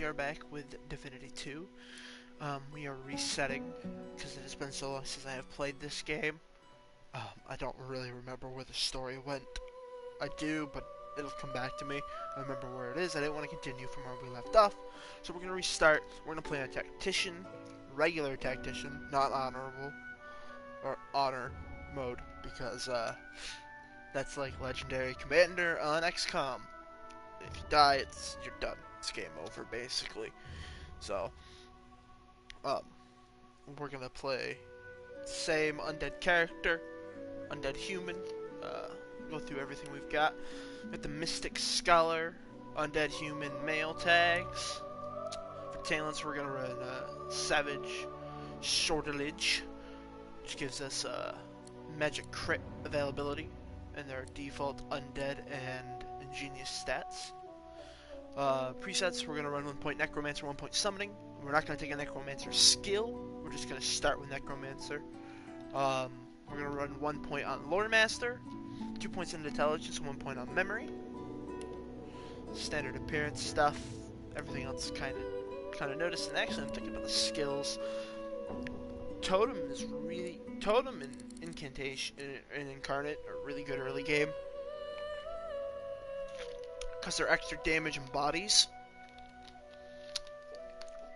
are back with Divinity 2. We are resetting because it has been so long since I have played this game. I don't really remember where the story went. I do, but it'll come back to me. I remember where it is. I didn't want to continue from where we left off, so we're going to restart. We're going to play a tactician, regular tactician, not honorable, or honor mode, because that's like legendary commander on XCOM. If you die, you're done. It's game over, basically. So, um, we're gonna play same undead character, undead human. Go through everything we've got. We got the Mystic Scholar, undead human male tags. For talents, we're gonna run Savage Sortilege, which gives us magic crit availability, and their default undead and ingenious stats. Presets, we're going to run 1 point Necromancer, 1 point Summoning. We're not going to take a Necromancer skill. We're just going to start with Necromancer. We're going to run 1 point on Lore Master, 2 points in Intelligence, 1 point on Memory. Standard appearance stuff. Everything else kind of noticed. And actually, I'm thinking about the skills. Totem and Incantation and Incarnate are really good early game, because they're extra damage and bodies.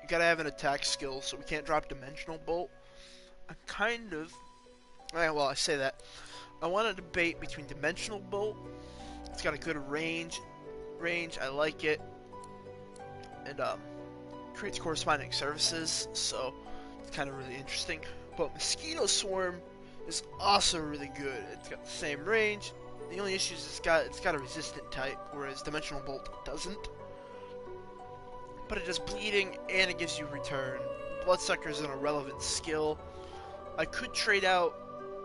You gotta have an attack skill, so we can't drop Dimensional Bolt. I say that. I want to debate between Dimensional Bolt. It's got a good range, I like it. And, creates corresponding services, so it's kind of really interesting. But Mosquito Swarm is also really good. It's got the same range. The only issue is it's got a resistant type, whereas Dimensional Bolt doesn't. But it does bleeding, and it gives you return. Bloodsucker is an irrelevant skill. I could trade out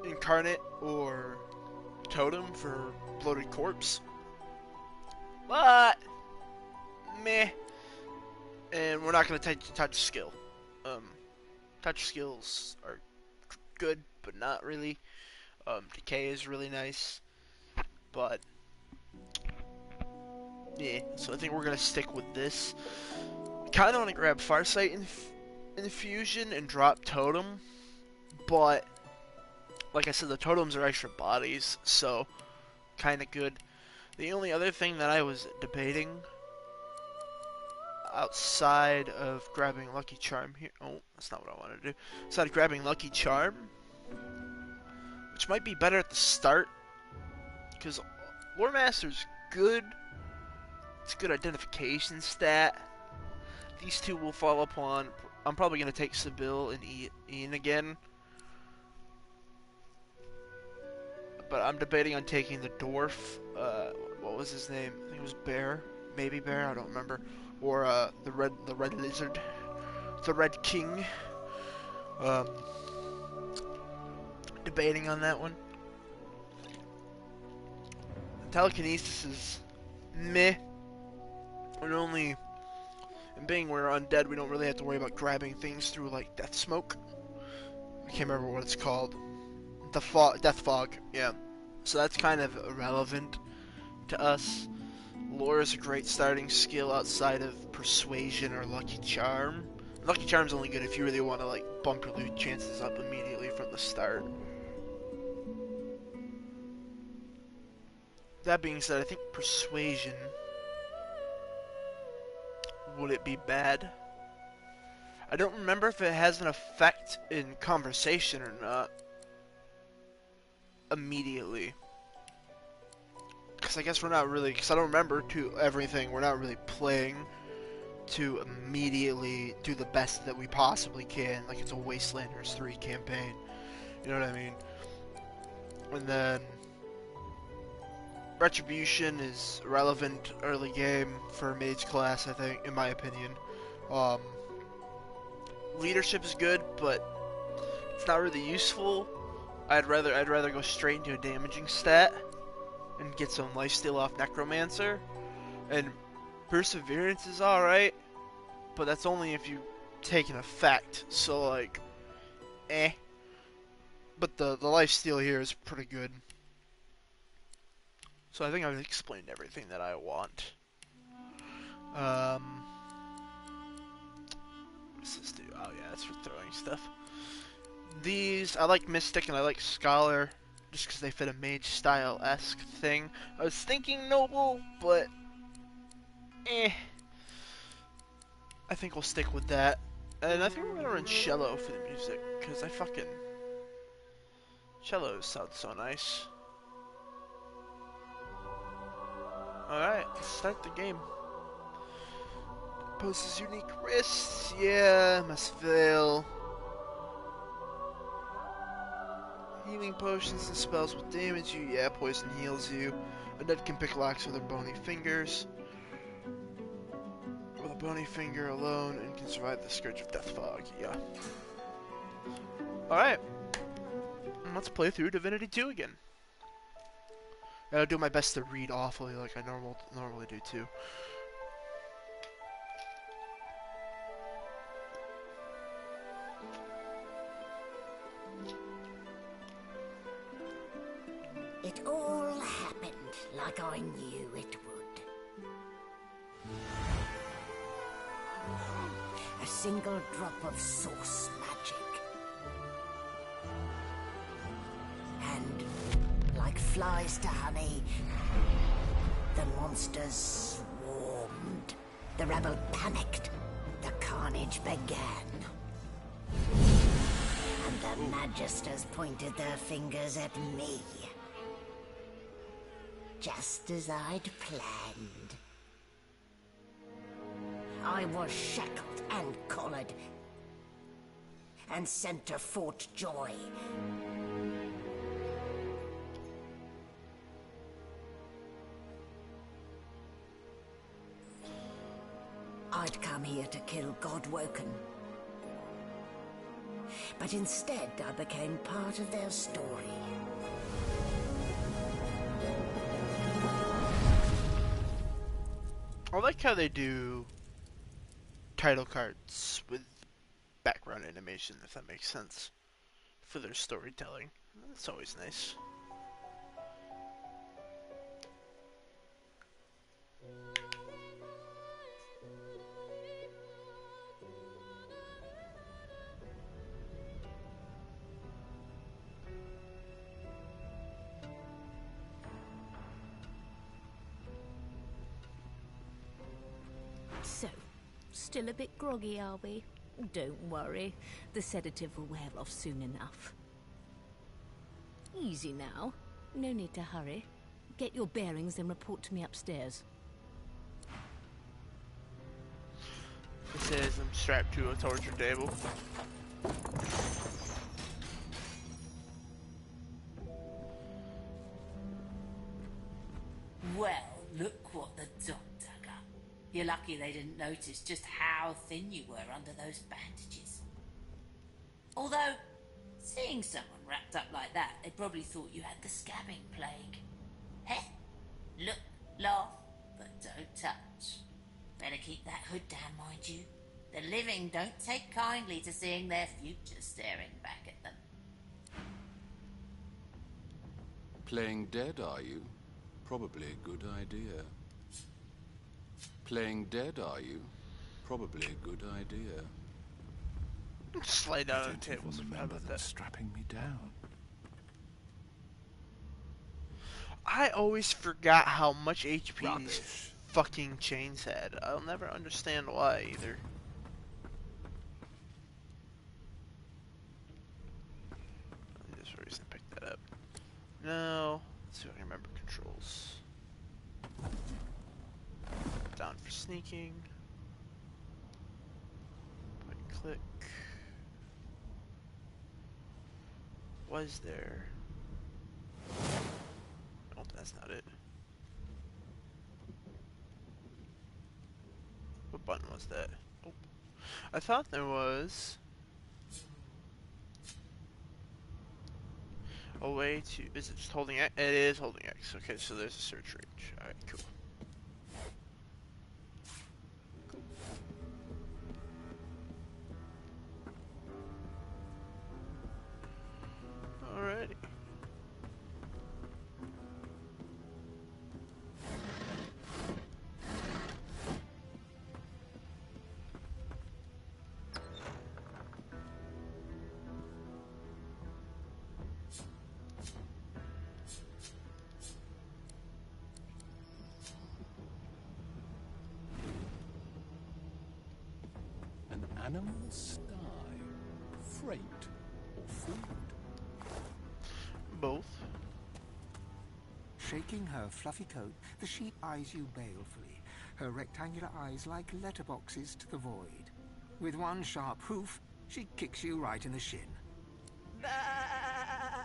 Incarnate or Totem for Bloated Corpse, but meh. And we're not going to touch skill. Touch skills are good, but not really. Decay is really nice. But yeah, so I think we're gonna stick with this. Kind of want to grab Farsight Infusion and drop Totem, but like I said, the Totems are extra bodies, so kind of good. The only other thing that I was debating outside of grabbing Lucky Charm here, oh, that's not what I wanted to do. Outside of grabbing Lucky Charm, which might be better at the start, because Lore Master's good. It's a good identification stat. These two will fall upon. I'm probably going to take Sibyl and Ian again. But I'm debating on taking the dwarf. What was his name? I think it was Bear. Maybe Bear, I don't remember. Or the red lizard. The Red King. Debating on that one. Telekinesis is meh. And being we're undead, we don't really have to worry about grabbing things through like death smoke. I can't remember what it's called. Death fog, yeah. So that's kind of irrelevant to us. Lore is a great starting skill outside of Persuasion or Lucky Charm. Lucky Charm's only good if you really want to like bump your loot chances up immediately from the start. That being said, I think Persuasion, would it be bad? I don't remember if it has an effect in conversation or not immediately. Because I guess we're not really, because I don't remember everything, we're not really playing to immediately do the best that we possibly can, like it's a Wastelanders 3 campaign. You know what I mean? And then Retribution is relevant early game for a mage class, I think, in my opinion. Leadership is good, but it's not really useful. I'd rather go straight into a damaging stat and get some lifesteal off Necromancer. And Perseverance is alright, but that's only if you take an effect. So like, eh. But the lifesteal here is pretty good. So I think I've explained everything that I want. That's for throwing stuff. These, I like Mystic and I like Scholar, just because they fit a mage style-esque thing. I was thinking Noble, but I think we'll stick with that. And I think we're gonna run Cello for the music, because Cello sounds so nice. Alright, let's start the game. Poses unique wrists, yeah, must fail. Healing potions and spells will damage you, yeah, poison heals you. A nut can pick locks with her bony fingers. With a bony finger alone and can survive the scourge of death fog, yeah. Alright, let's play through Divinity 2 again. I'll do my best to read awfully like I normally do too. It all happened like I knew it would. A single drop of source magic. And, like flies to honey, the monsters swarmed. The rebel panicked. The carnage began. And the magisters pointed their fingers at me. Just as I'd planned. I was shackled and collared, and sent to Fort Joy. I'd come here to kill Godwoken. But instead I became part of their story. I like how they do title cards with background animation, if that makes sense, for their storytelling. That's always nice. So, still a bit groggy, are we? Don't worry, the sedative will wear off soon enough. Easy now, no need to hurry. Get your bearings and report to me upstairs. It says I'm strapped to a torture table. Well, look what the doctor got. You're lucky they didn't notice just how thin you were under those bandages. Although, seeing someone wrapped up like that, they probably thought you had the scabbing plague. Heh? Look, laugh, but don't touch. Better keep that hood down, mind you. The living don't take kindly to seeing their future staring back at them. Playing dead, are you? Probably a good idea. Playing dead, are you? Probably a good idea. Just lay down on the I don't table. even remember them strapping me down. I always forgot how much HP Rubbish. these fucking chains had. I'll never understand why either. There's a reason to pick that up. No. Let's see if I can remember controls. Down for sneaking. Point and click. Was there? Oh, that's not it. What button was that? Oh. I thought there was a way to... Is it just holding X? It is holding X. Okay, so there's a search range. Alright, cool. Alrighty. animal sty? Freight or food? Both. Shaking her fluffy coat, the sheep eyes you balefully, her rectangular eyes like letterboxes to the void. With one sharp hoof, she kicks you right in the shin. I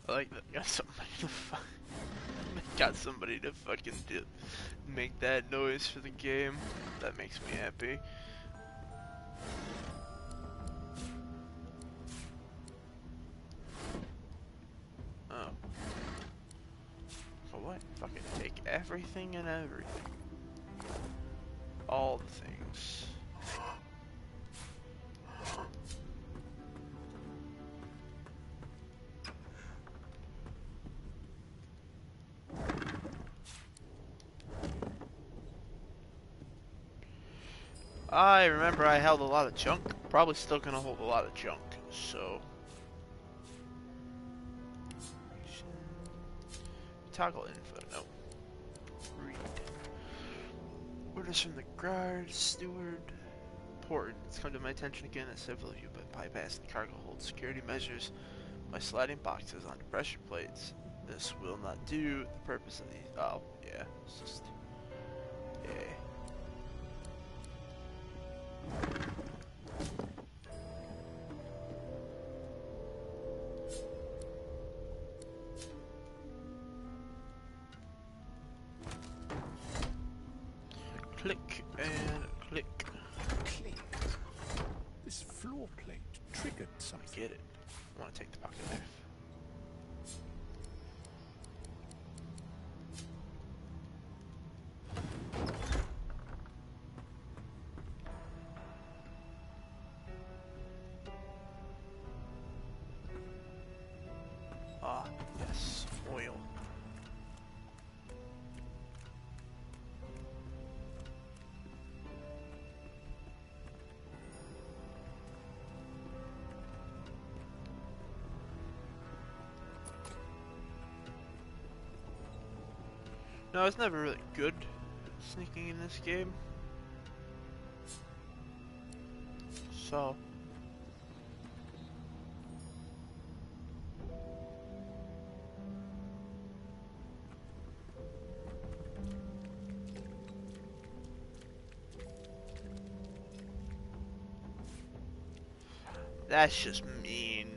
like that. Got somebody to fucking make that noise for the game. That makes me happy. Oh. For what? Fucking take everything and everything. All the things. I remember I held a lot of junk. Probably still gonna hold a lot of junk, so. Toggle info, no. Read. Orders from the guard, steward. Important. It's come to my attention again that several of you have bypassed the cargo hold security measures by sliding boxes onto pressure plates. This will not do the purpose of these. Oh, yeah. It's just. Yeah. Click and click. Click. This floor plate triggered something. Get it. I want to take the pocket knife. Ah, yes, oil. No, I was never really good at sneaking in this game. So. That's just mean.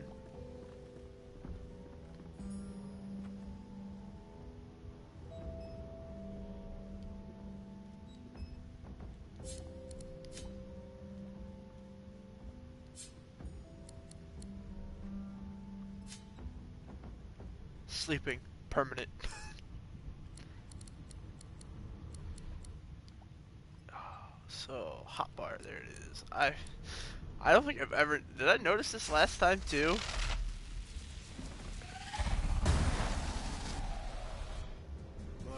Sleeping. Permanent. So, hotbar, there it is. I don't think I've ever... Did I notice this last time, too?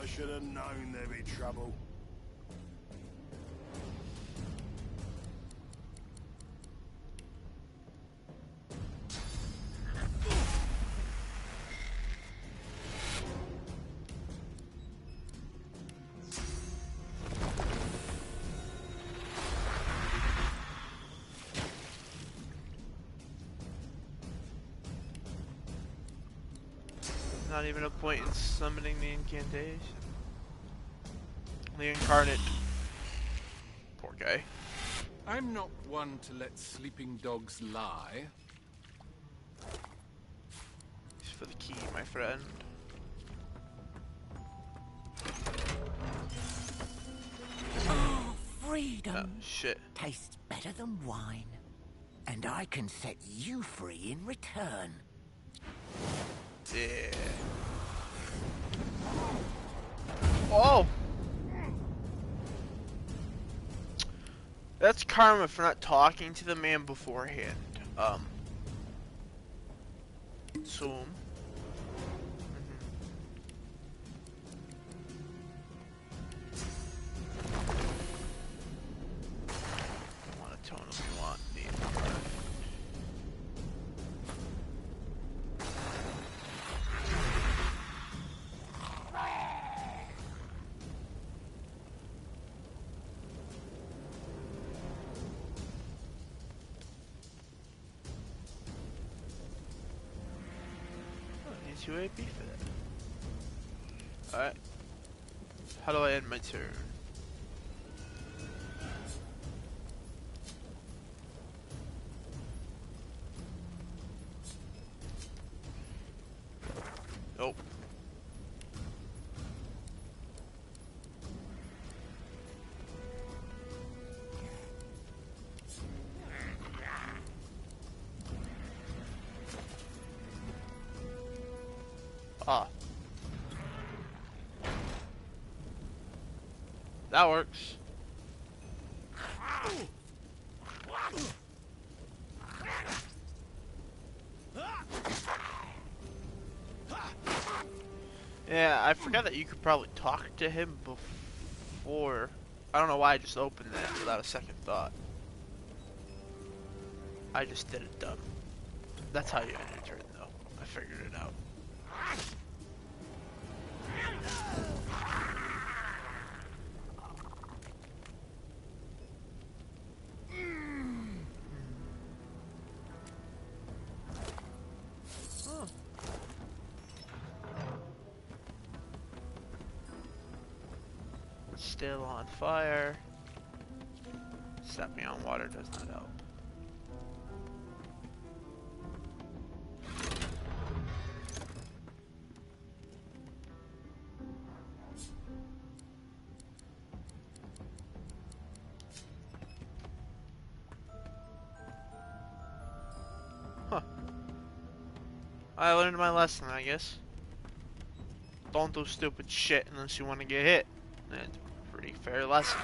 I should have known there'd be trouble. Not even a point in summoning the incantation. The incarnate. Poor guy. I'm not one to let sleeping dogs lie. Thanks for the key, my friend. Oh, freedom. Oh, shit. Tastes better than wine. And I can set you free in return. Yeah. Oh! That's karma for not talking to the man beforehand. So. Want to tone if you want. 2 AP for that. Alright. How do I end my turn? Nope. Ah. That works. Yeah, I forgot that you could probably talk to him before. I don't know why I just opened that without a second thought. I just did it dumb. That's how you end your turn, though. I figured it out. Oh. Still on fire. Stepping on water does not help. Huh. I learned my lesson, I guess. Don't do stupid shit unless you want to get hit. That's a pretty fair lesson.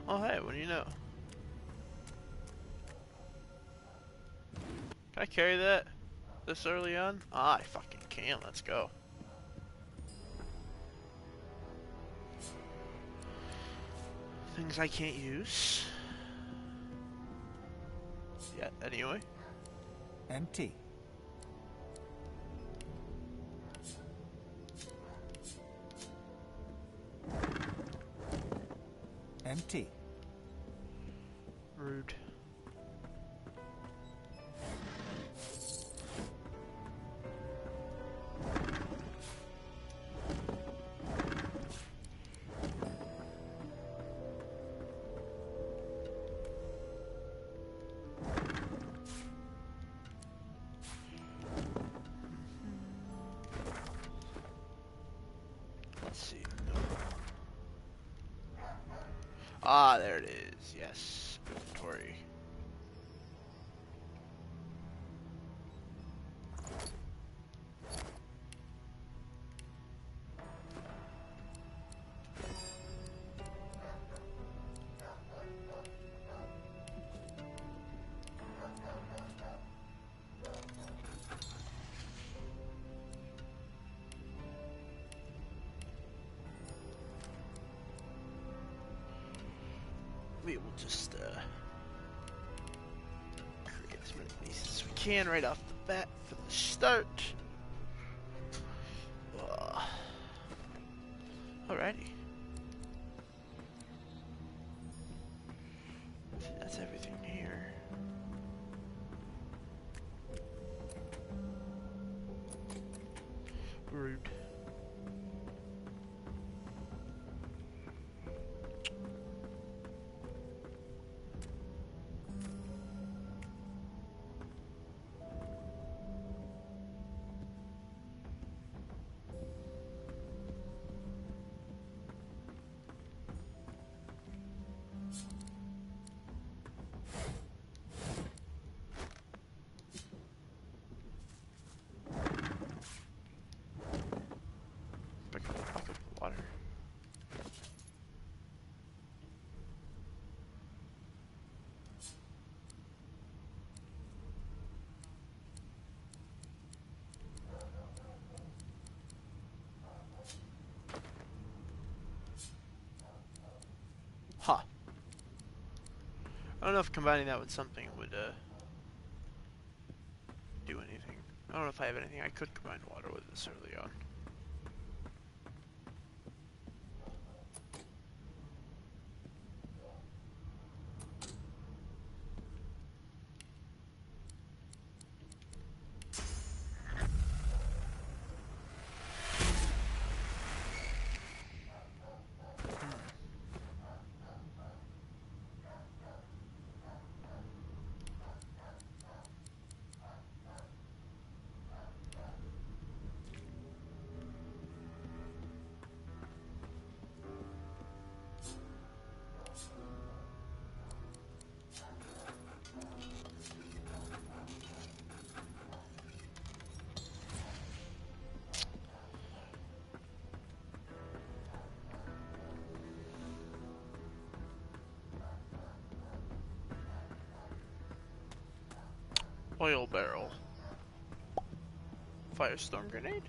Oh hey, what do you know? Can I carry that this early on? Ah, I fucking can. Let's go. Things I can't use. Yeah, anyway. Empty. Empty. Rude. Let's see. Ah, there it is. Yes. Inventory. We will just create as many of these as we can right off the bat for the start. Alrighty. I think that's everything here. Rude. Pick up a bucket of water. Huh. I don't know if combining that with something would do anything. I don't know if I have anything I could combine water with this early on. Oil barrel. Firestorm grenade?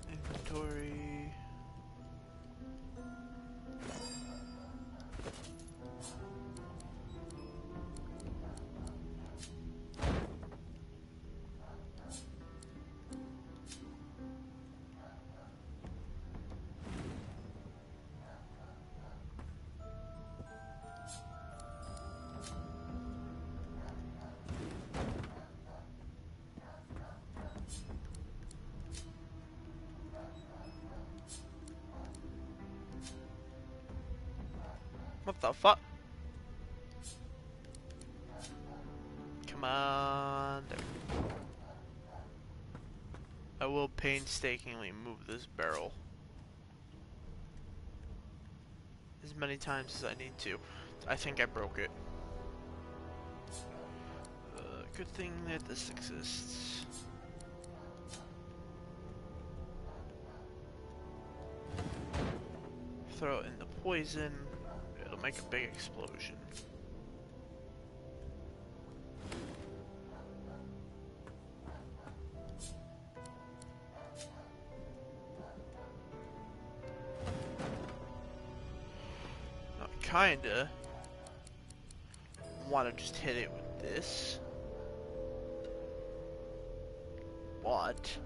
Inventory. What the fuck? Come on. There we go. I will painstakingly move this barrel as many times as I need to. I think I broke it. Good thing that this exists. Throw it in the poison. It'll make a big explosion. Now, kinda want to just hit it with this, but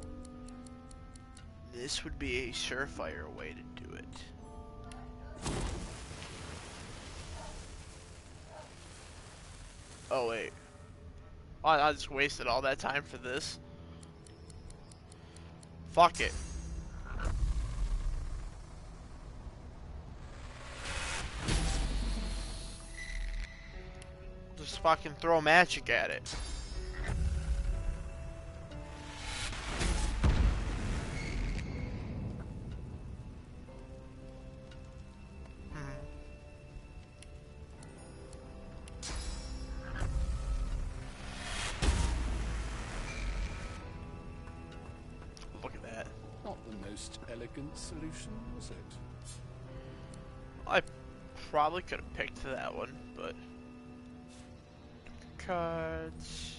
this would be a surefire way to do it. Oh wait, I just wasted all that time for this. Fuck it. Just fucking throw magic at it. Look at that. Not the most elegant solution, was it? I probably could have picked that one, but cards.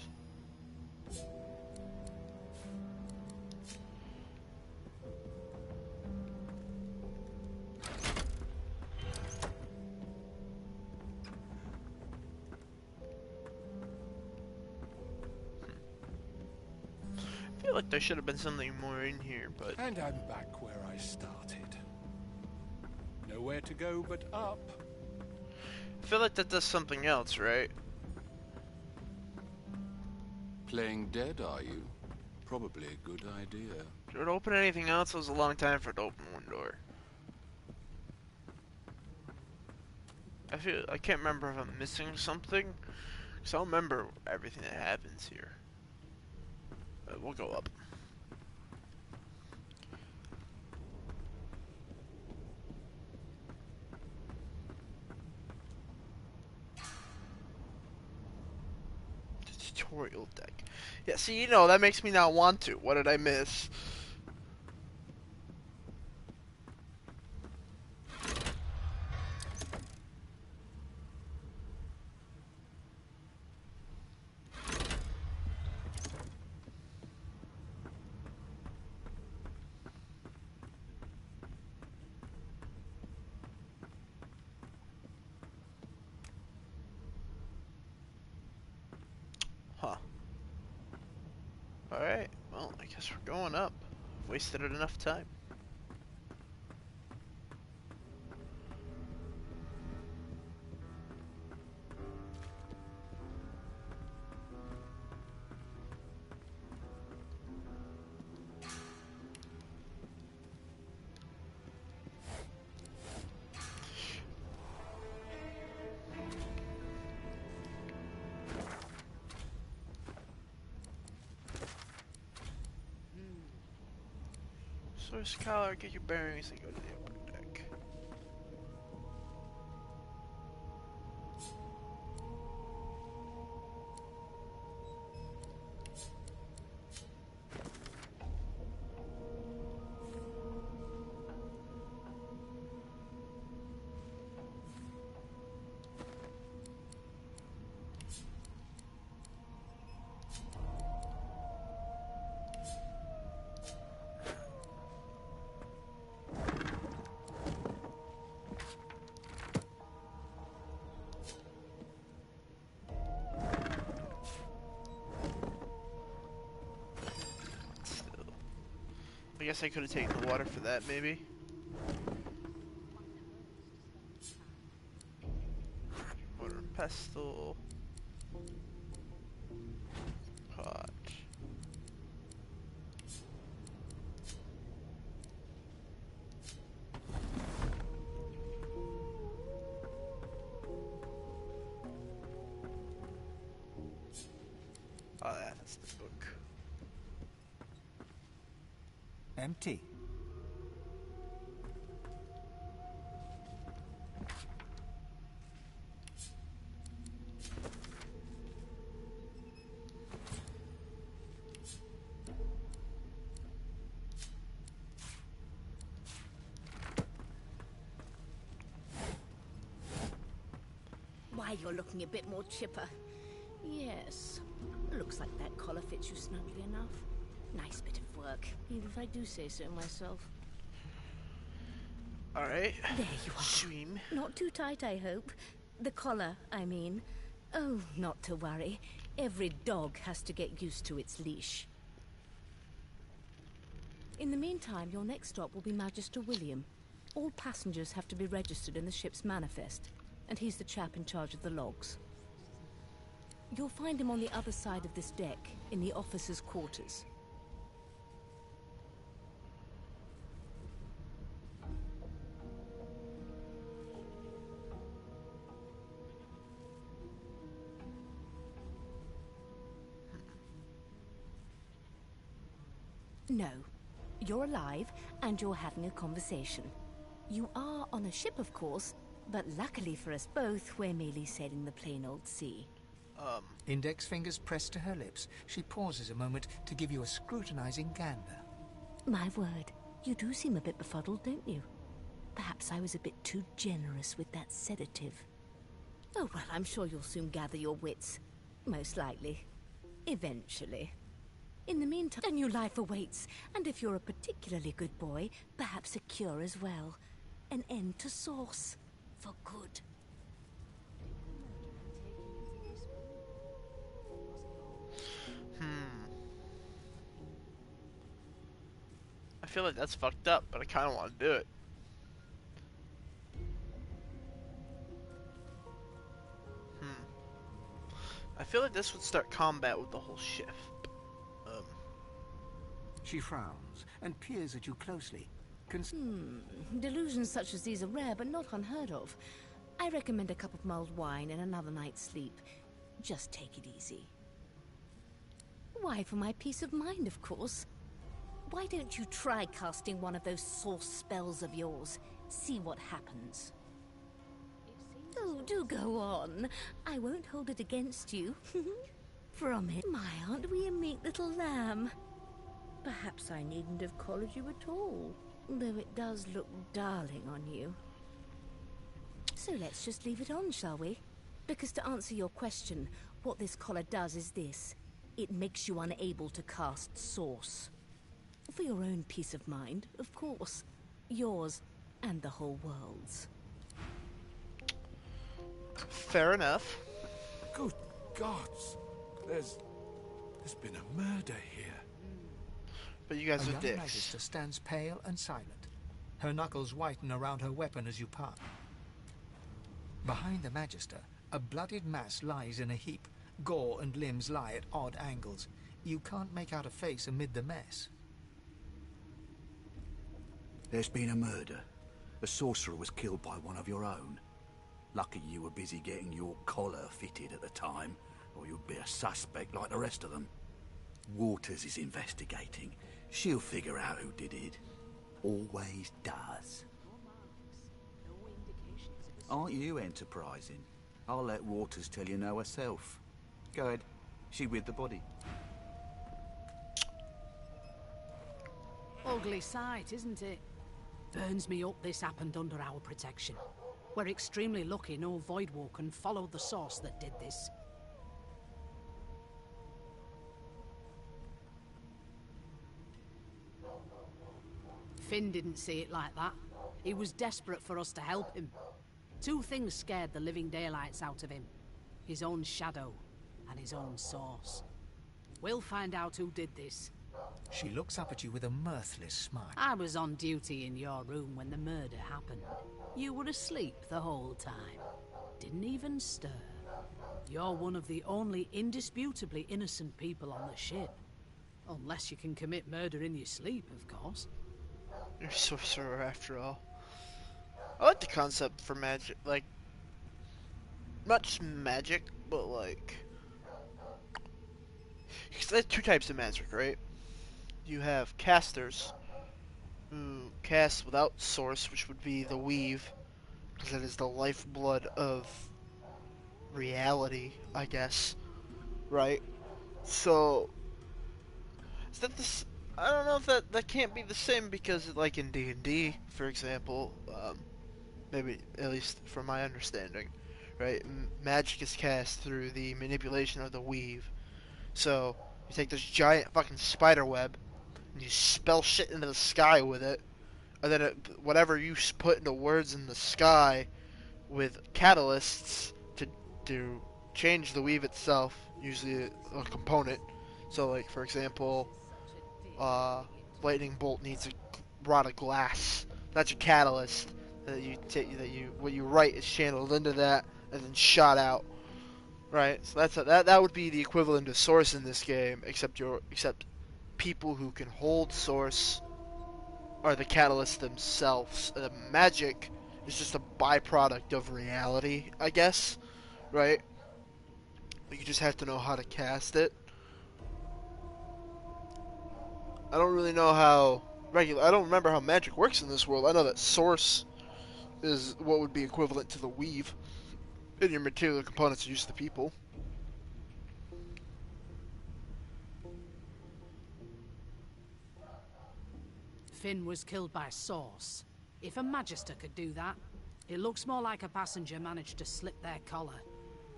I feel like there should have been something more in here, but And I'm back where I started. Nowhere to go but up. I feel like that does something else, right? Playing dead, are you? Probably a good idea. Did it open anything else? It was a long time for it to open one door. I can't remember if I'm missing something, because I don't remember everything that happens here. But we'll go up. The tutorial deck. Yeah, see, you know, that makes me not want to. What did I miss? Huh. Alright, well, I guess we're going up. Wasted enough time. Source collar, get your bearings, and go to the upper deck. I guess I could have taken the water for that, maybe. Water and pestle. Pot. Oh, yeah, that's the book. Empty. Why, you're looking a bit more chipper. Yes. Looks like that collar fits you snugly enough. Nice bit of work, even if I do say so myself. Alright. There you are. Swim. Not too tight, I hope. The collar, I mean. Oh, not to worry. Every dog has to get used to its leash. In the meantime, your next stop will be Magister William. All passengers have to be registered in the ship's manifest, and he's the chap in charge of the logs. You'll find him on the other side of this deck, in the officers' quarters. No. You're alive, and you're having a conversation. You are on a ship, of course, but luckily for us both, we're merely sailing the plain old sea. Index fingers pressed to her lips, she pauses a moment to give you a scrutinizing gander. My word, you do seem a bit befuddled, don't you? Perhaps I was a bit too generous with that sedative. Oh, well, I'm sure you'll soon gather your wits. Most likely. Eventually. In the meantime, a new life awaits, and if you're a particularly good boy, perhaps a cure as well. An end to sauce. For good. I feel like that's fucked up, but I kind of want to do it. I feel like this would start combat with the whole shift. She frowns and peers at you closely. Delusions such as these are rare, but not unheard of. I recommend a cup of mulled wine and another night's sleep. Just take it easy. Why, for my peace of mind, of course. Why don't you try casting one of those sauce spells of yours? See what happens. Oh, do go on. I won't hold it against you. Promise. My, aren't we a meek little lamb? Perhaps I needn't have collared you at all, though it does look darling on you. So let's just leave it on, shall we? Because to answer your question, what this collar does is this. It makes you unable to cast sauce. For your own peace of mind, of course. Yours and the whole world's. Fair enough. Good gods. There's been a murder here. But you guys A are young dicks. Magister stands pale and silent. Her knuckles whiten around her weapon as you pass. Behind the Magister, a bloodied mass lies in a heap. Gore and limbs lie at odd angles. You can't make out a face amid the mess. There's been a murder. A sorcerer was killed by one of your own. Lucky you were busy getting your collar fitted at the time, or you'd be a suspect like the rest of them. Waters is investigating. She'll figure out who did it. Always does. Aren't you enterprising? I'll let Waters tell you no herself. Go ahead. She with the body. Ugly sight, isn't it? Burns me up this happened under our protection. We're extremely lucky no Voidwalker followed the source that did this. Finn didn't see it like that. He was desperate for us to help him. Two things scared the living daylights out of him. His own shadow and his own source. We'll find out who did this, She looks up at you with a mirthless smile. I was on duty in your room when the murder happened. You were asleep the whole time. Didn't even stir. You're one of the only indisputably innocent people on the ship. Unless you can commit murder in your sleep, of course. You're a sorcerer after all. I like the concept for magic, like, not just magic, but like, because there's two types of magic, right? You have casters who cast without source, which would be the weave, because it is the lifeblood of reality, I guess, right? So, is that this? I don't know if that can't be the same because, like in D&D, for example, maybe at least from my understanding, right? Magic is cast through the manipulation of the weave. So you take this giant fucking spider web and you spell shit into the sky with it, and then whatever you put into words in the sky with catalysts to change the weave itself, usually a component. So, like for example, lightning bolt needs a rod of glass. That's a catalyst that you take. That you what you write is channeled into that and then shot out. Right. So that would be the equivalent of source in this game, except people who can hold source are the catalysts themselves. Magic is just a byproduct of reality, I guess. Right. You just have to know how to cast it. I don't really know how I don't remember how magic works in this world. I know that source is what would be equivalent to the weave, and your material components are used to people. Finn was killed by Source. If a Magister could do that, it looks more like a passenger managed to slip their collar.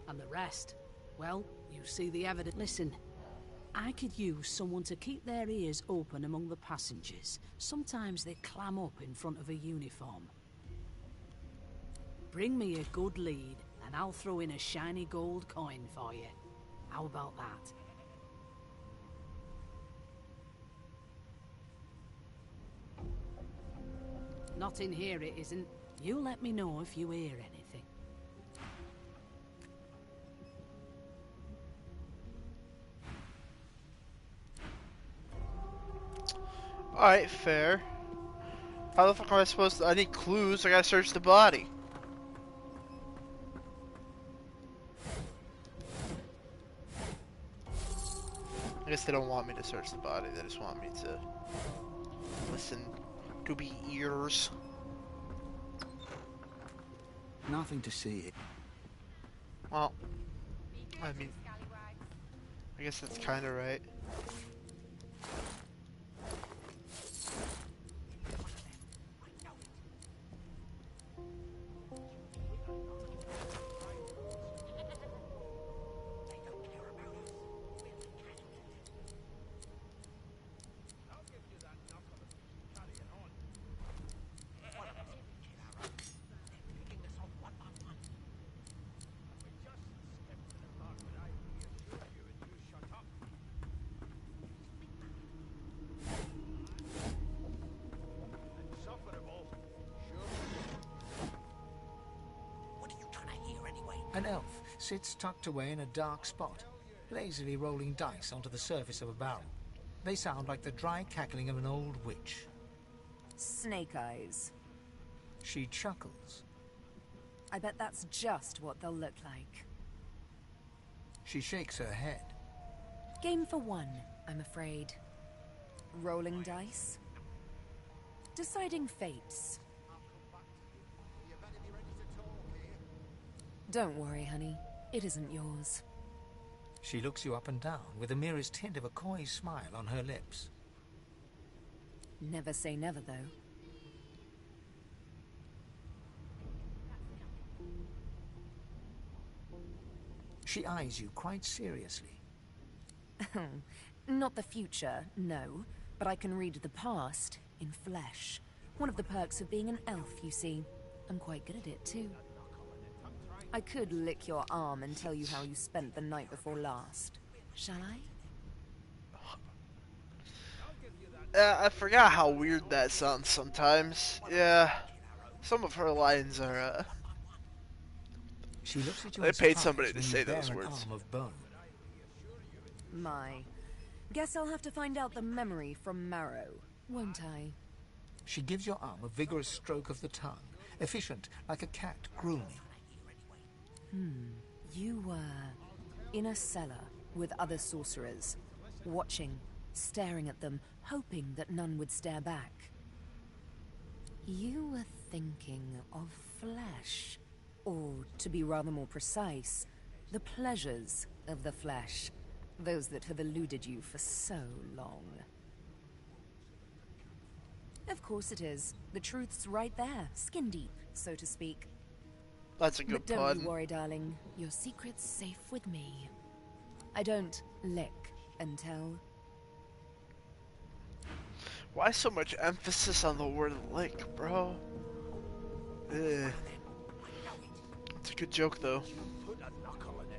And the rest, well, you see the evidence. Listen, I could use someone to keep their ears open among the passengers. Sometimes they clam up in front of a uniform. Bring me a good lead, and I'll throw in a shiny gold coin for you. How about that? Not in here, it isn't. You let me know if you hear anything. Alright, fair. How the fuck am I supposed to... I need clues, I gotta search the body. I guess they don't want me to search the body, they just want me to listen to be ears. Nothing to see. Well, I mean, I guess that's kinda right. An elf sits tucked away in a dark spot, lazily rolling dice onto the surface of a barrel. They sound like the dry cackling of an old witch. Snake eyes. She chuckles. I bet that's just what they'll look like. She shakes her head. Game for one, I'm afraid. Rolling dice. Deciding fates. Don't worry, honey. It isn't yours. She looks you up and down with the merest hint of a coy smile on her lips. Never say never, though. She eyes you quite seriously. Not the future, no. But I can read the past in flesh. One of the perks of being an elf, you see. I'm quite good at it, too. I could lick your arm and tell you how you spent the night before last. Shall I? I forgot how weird that sounds sometimes. Yeah, some of her lines are, She looks at you they in paid somebody surprise to when you say bare those an words. arm of bone. My. Guess I'll have to find out the memory from Marrow, won't I? She gives your arm a vigorous stroke of the tongue, efficient like a cat grooming. You were in a cellar with other sorcerers, watching, staring at them, hoping that none would stare back. You were thinking of flesh, or to be rather more precise, the pleasures of the flesh, those that have eluded you for so long. Of course it is. The truth's right there, skin deep, so to speak. That's a good But don't pun. you worry, darling. Your secret's safe with me. I don't lick and tell. Why so much emphasis on the word lick, bro? Ugh. It's a good joke, though.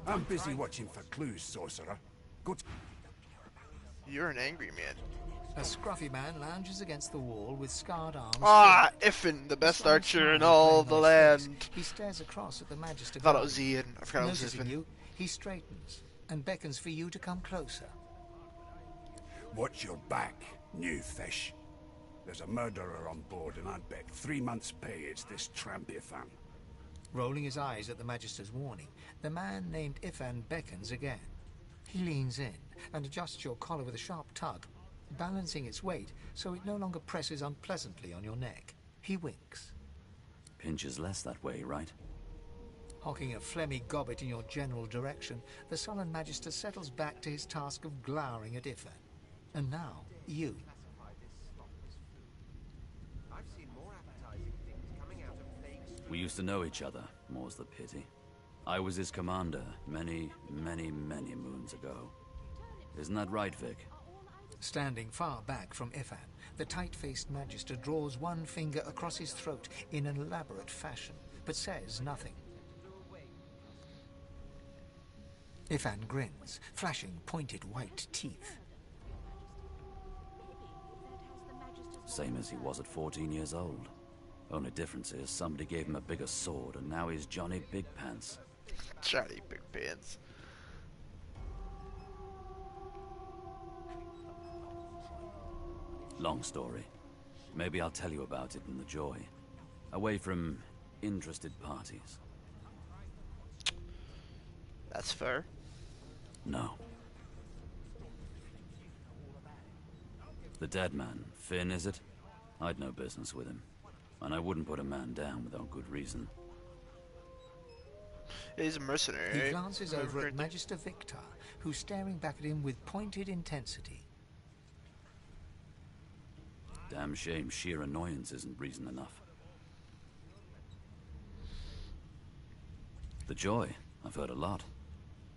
I'm busy watching for clues, sorcerer. Go to... You're an angry man. A scruffy man lounges against the wall with scarred arms. Ah, Iffin, the best A sly archer in smile all playing the on his face. land. He stares across at the Magister. I thought it was Ian. I forgot it was Noticing Iffin. you, he straightens and beckons for you to come closer. Watch your back, new fish. There's a murderer on board, and I'd bet 3 months' pay it's this tramp Ifan. Rolling his eyes at the Magister's warning, the man named Ifan beckons again. He leans in and adjusts your collar with a sharp tug, balancing its weight so it no longer presses unpleasantly on your neck. He winks. Pinches less that way, right? Hocking a phlegmy gobbet in your general direction, the sullen Magister settles back to his task of glowering at Ifan. And now, you. We used to know each other, more's the pity. I was his commander many, many, many moons ago. Isn't that right, Vic? Standing far back from Ifan, the tight-faced Magister draws one finger across his throat in an elaborate fashion, but says nothing. Ifan grins, flashing pointed white teeth. Same as he was at 14 years old. Only difference is somebody gave him a bigger sword and now he's Johnny Big Pants. Johnny Big Pants. Long story. Maybe I'll tell you about it in the Joy. Away from interested parties. That's fair. No. The dead man, Finn, is it? I'd no business with him. And I wouldn't put a man down without good reason. He's a mercenary. He glances over at Magister Victor, who's staring back at him with pointed intensity. Damn shame sheer annoyance isn't reason enough. The Joy, I've heard a lot.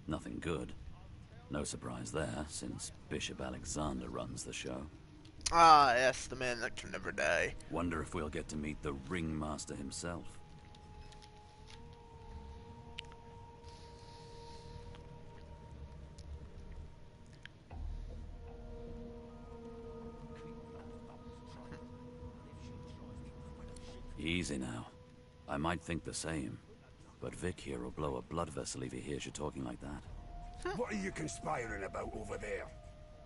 Nothing good. No surprise there, since Bishop Alexander runs the show. Ah, yes, the man that can never die. Wonder if we'll get to meet the ringmaster himself. Easy now. I might think the same, but Vic here will blow a blood vessel if he hears you talking like that. What are you conspiring about over there?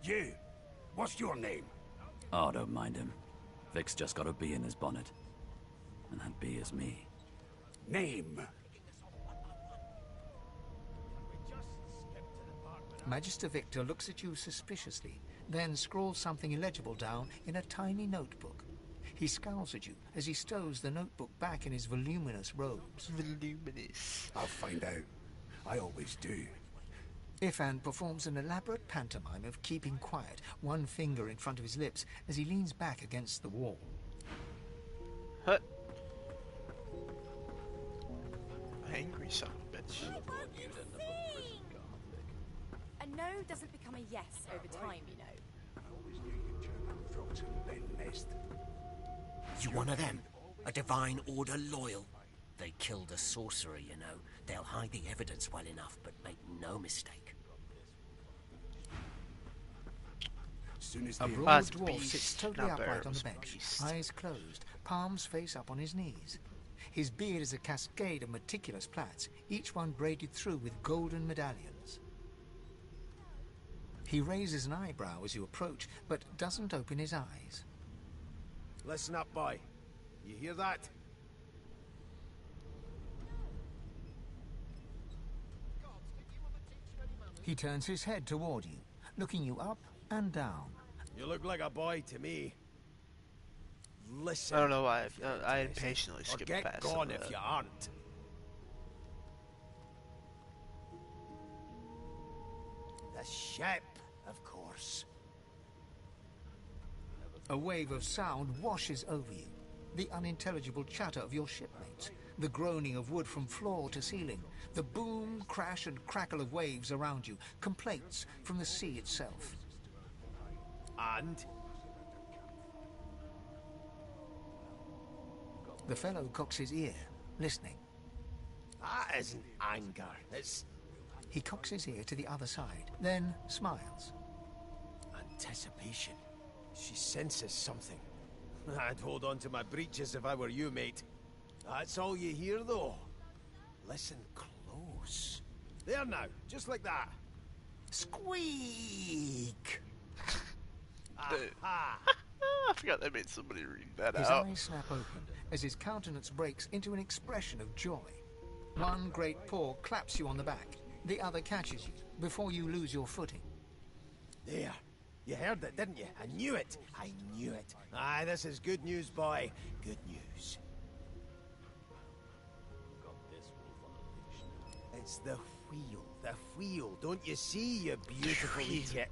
You! What's your name? Oh, don't mind him. Vic's just got a bee in his bonnet. And that bee is me. Name? Magister Victor looks at you suspiciously, then scrawls something illegible down in a tiny notebook. He scowls at you as he stows the notebook back in his voluminous robes. Voluminous. I'll find out. I always do. Ifan performs an elaborate pantomime of keeping quiet, one finger in front of his lips, as he leans back against the wall. Huh. Angry son of a bitch. A no doesn't become a yes over time, you know. I always knew you German frogs and Ben Nest. You one of them? A Divine Order loyal? They killed a sorcerer, you know. They'll hide the evidence well enough, but make no mistake. Soon as A they broad it's dwarf beast, sits totally not bear, upright it on the was bench, beast. eyes closed, palms face up on his knees. His beard is a cascade of meticulous plaits, each one braided through with golden medallions. He raises an eyebrow as you approach, but doesn't open his eyes. Listen up, boy. You hear that? He turns his head toward you, looking you up and down. You look like a boy to me. Listen. I don't know why if you're I interested, impatiently or skipped get past gone some of if that. you aren't. The ship, of course. A wave of sound washes over you. The unintelligible chatter of your shipmates, the groaning of wood from floor to ceiling, the boom, crash and crackle of waves around you, complaints from the sea itself. And? The fellow cocks his ear, listening. That isn't anger. It's He cocks his ear to the other side, then smiles. anticipation. She senses something. I'd hold on to my breeches if I were you, mate. That's all you hear, though. Listen close. There now, just like that. Squeak! Aha! I forgot they made somebody read that His out. eyes snap open as his countenance breaks into an expression of joy. One great paw claps you on the back. The other catches you before you lose your footing. There. You heard it, didn't you? I knew it. I knew it. Aye, this is good news, boy. Good news. It's the wheel. The wheel. Don't you see, you beautiful idiot?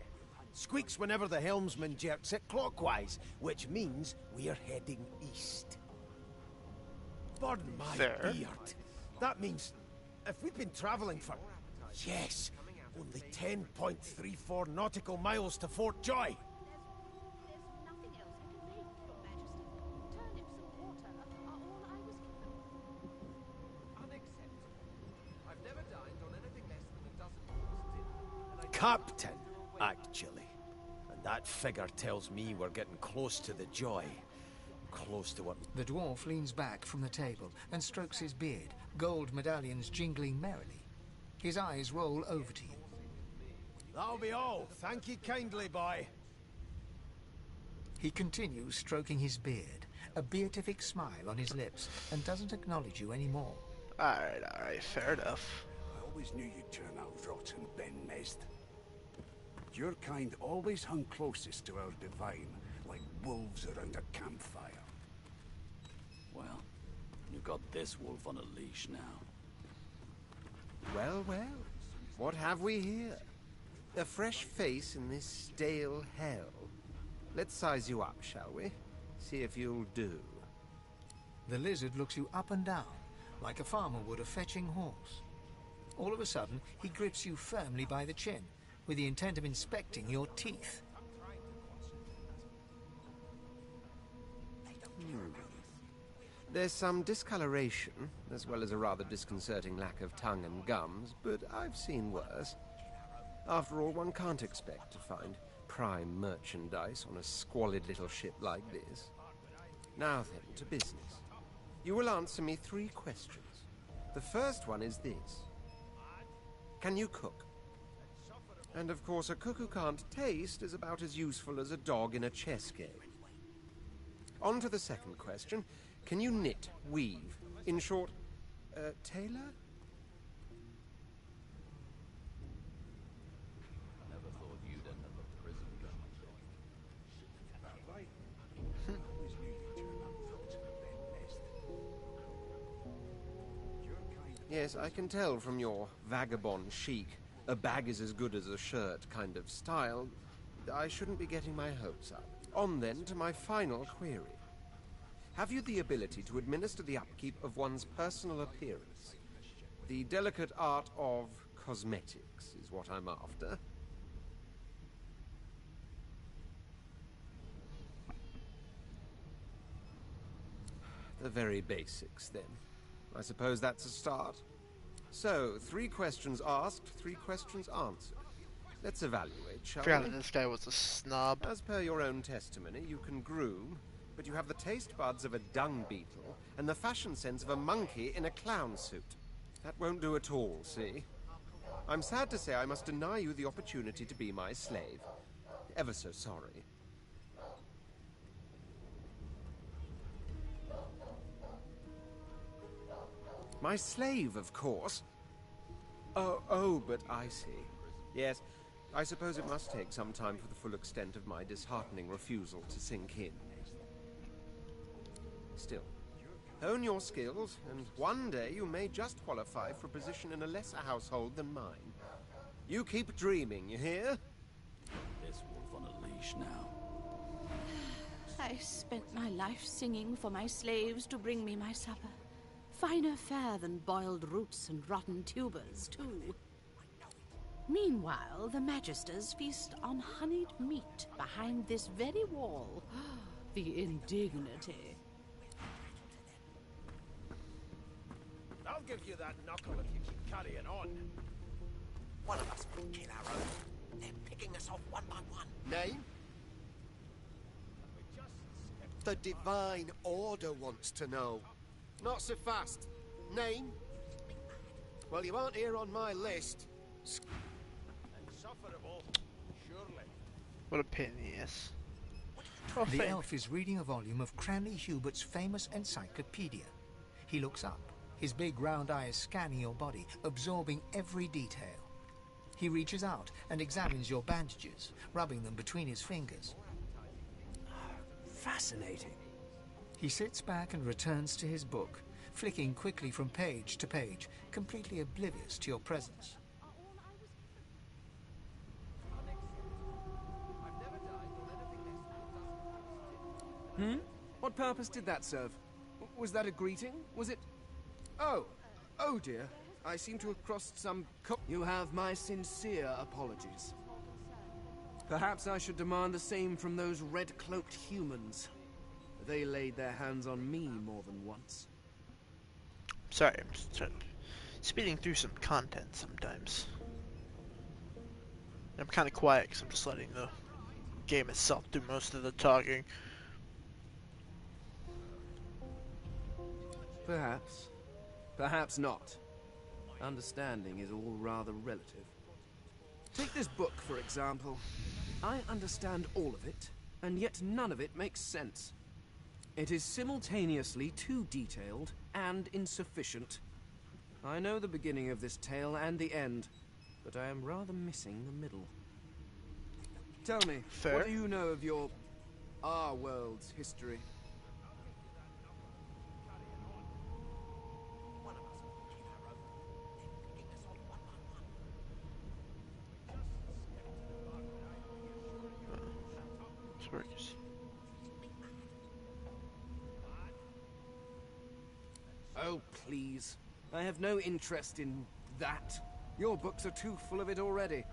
Squeaks whenever the helmsman jerks it clockwise, which means we're heading east. Pardon my Fair. beard. That means if we've been travelling for, yes, only 10.34 nautical miles to Fort Joy. There's nothing else I can make, Your Majesty. Turnips and water are all I was given. Unacceptable. I've never dined on anything less than a dozen course dinner. And I Captain, actually. And that figure tells me we're getting close to the Joy. Close to what... The dwarf leans back from the table and strokes his beard, gold medallions jingling merrily. His eyes roll over to you. That'll be all. Thank you kindly, boy. He continues stroking his beard, a beatific smile on his lips, and doesn't acknowledge you anymore. Alright, fair enough. I always knew you'd turn out rotten, Ben Mezd. Your kind always hung closest to our divine, like wolves around a campfire. Well, you've got this wolf on a leash now. Well, well. What have we here? A fresh face in this stale hell. Let's size you up, shall we? See if you'll do. The lizard looks you up and down, like a farmer would a fetching horse. All of a sudden, he grips you firmly by the chin, with the intent of inspecting your teeth. There's some discoloration, as well as a rather disconcerting lack of tongue and gums, but I've seen worse. After all, one can't expect to find prime merchandise on a squalid little ship like this. Now then, to business. You will answer me 3 questions. The first one is this. Can you cook? And of course, a cook who can't taste is about as useful as a dog in a chess game. On to the second question. Can you knit, weave? In short, tailor? Never thought you'd end up a prison gun. Yes, I can tell from your vagabond chic, a bag is as good as a shirt kind of style. I shouldn't be getting my hopes up. On then to my final query. Have you the ability to administer the upkeep of one's personal appearance? The delicate art of cosmetics is what I'm after. The very basics, then. I suppose that's a start. So, 3 questions asked, 3 questions answered. Let's evaluate, shall Forgot we? that this guy was a snob. As per your own testimony, you can groom, but you have the taste buds of a dung beetle and the fashion sense of a monkey in a clown suit. That won't do at all, see? I'm sad to say I must deny you the opportunity to be my slave. Ever so sorry. My slave, of course. Oh, but I see. Yes, I suppose it must take some time for the full extent of my disheartening refusal to sink in. Still, hone your skills, and one day you may just qualify for a position in a lesser household than mine. You keep dreaming, you hear? This wolf on a leash now. I spent my life singing for my slaves to bring me my supper. Finer fare than boiled roots and rotten tubers, too. Meanwhile, the Magisters feast on honeyed meat behind this very wall. The indignity. I'll give you that knuckle if you keep carrying on. One of us will kill our own. They're picking us off one by one. Name? The Divine Order wants to know. Not so fast. Name? Well, you aren't here on my list. Insufferable, surely. What a pain in the ass. The elf is reading a volume of Cranley Hubert's famous encyclopedia. He looks up, his big round eyes scanning your body, absorbing every detail. He reaches out and examines your bandages, rubbing them between his fingers. Fascinating. He sits back and returns to his book, flicking quickly from page to page, completely oblivious to your presence. What purpose did that serve? Was that a greeting? Was it... Oh dear. I seem to have crossed some... You have my sincere apologies. Perhaps I should demand the same from those red-cloaked humans. They laid their hands on me more than once. Sorry, I'm just speeding through some content sometimes. I'm kind of quiet because I'm just letting the game itself do most of the talking. Perhaps. Perhaps not. Understanding is all rather relative. Take this book, for example. I understand all of it, and yet none of it makes sense. It is simultaneously too detailed and insufficient. I know the beginning of this tale and the end, but I am rather missing the middle. Tell me, what do you know of our world's history? Works. Oh, please. I have no interest in that. Your books are too full of it already.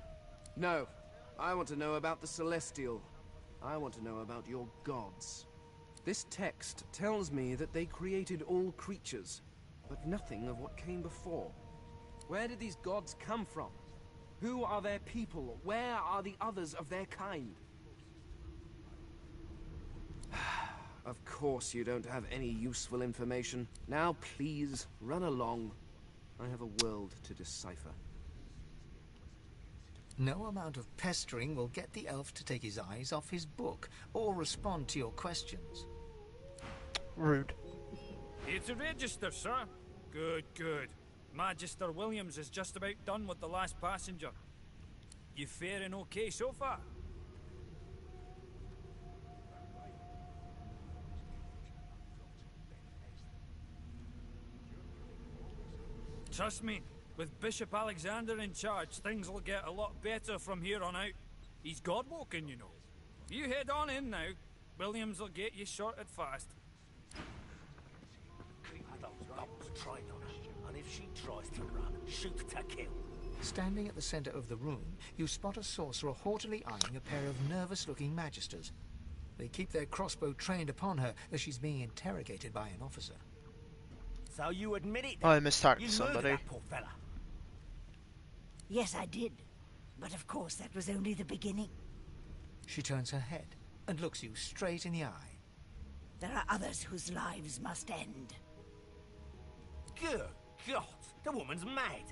No, I want to know about the Celestial. I want to know about your gods. This text tells me that they created all creatures, but nothing of what came before. Where did these gods come from? Who are their people? Where are the others of their kind? Of course you don't have any useful information. Now please, run along. I have a world to decipher. No amount of pestering will get the elf to take his eyes off his book or respond to your questions. Rude. Here to register, sir. Good, good. Magister Williams is just about done with the last passenger. You faring okay so far? Trust me, with Bishop Alexander in charge, things will get a lot better from here on out. He's God-woken, you know. You head on in now. Williams will get you sorted fast. Those dogs train on her, and if she tries to run, shoot to kill. Standing at the center of the room, you spot a sorcerer haughtily eyeing a pair of nervous-looking magisters. They keep their crossbow trained upon her as she's being interrogated by an officer. So you admit it? Oh, I missed talking You to somebody. murdered that poor fella. Yes, I did. But of course that was only the beginning. She turns her head and looks you straight in the eye. There are others whose lives must end. Good God, the woman's mad.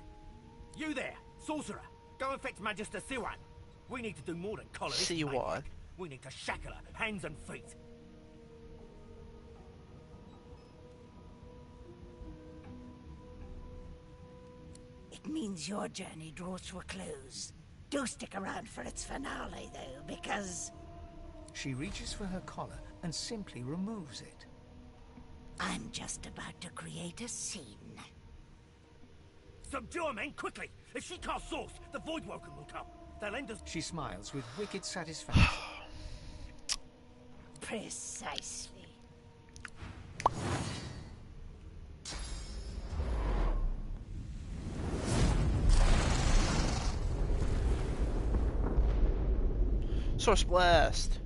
You there, sorcerer, go and fetch Magister Siwan. We need to do more than collar this Siwan. maniac. We need to shackle her, hands and feet. It means your journey draws to a close. Do stick around for its finale, though, because... She reaches for her collar and simply removes it. I'm just about to create a scene. Subdue her, men, quickly! If she casts source, the Voidwoken will come. They'll end us... She smiles with wicked satisfaction. Precisely. Source blast.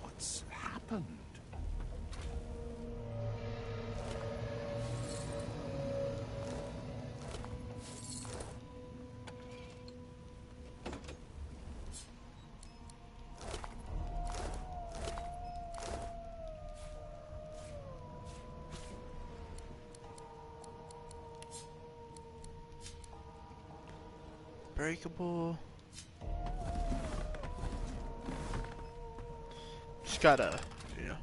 What's happened? Breakable. Just gotta, you know.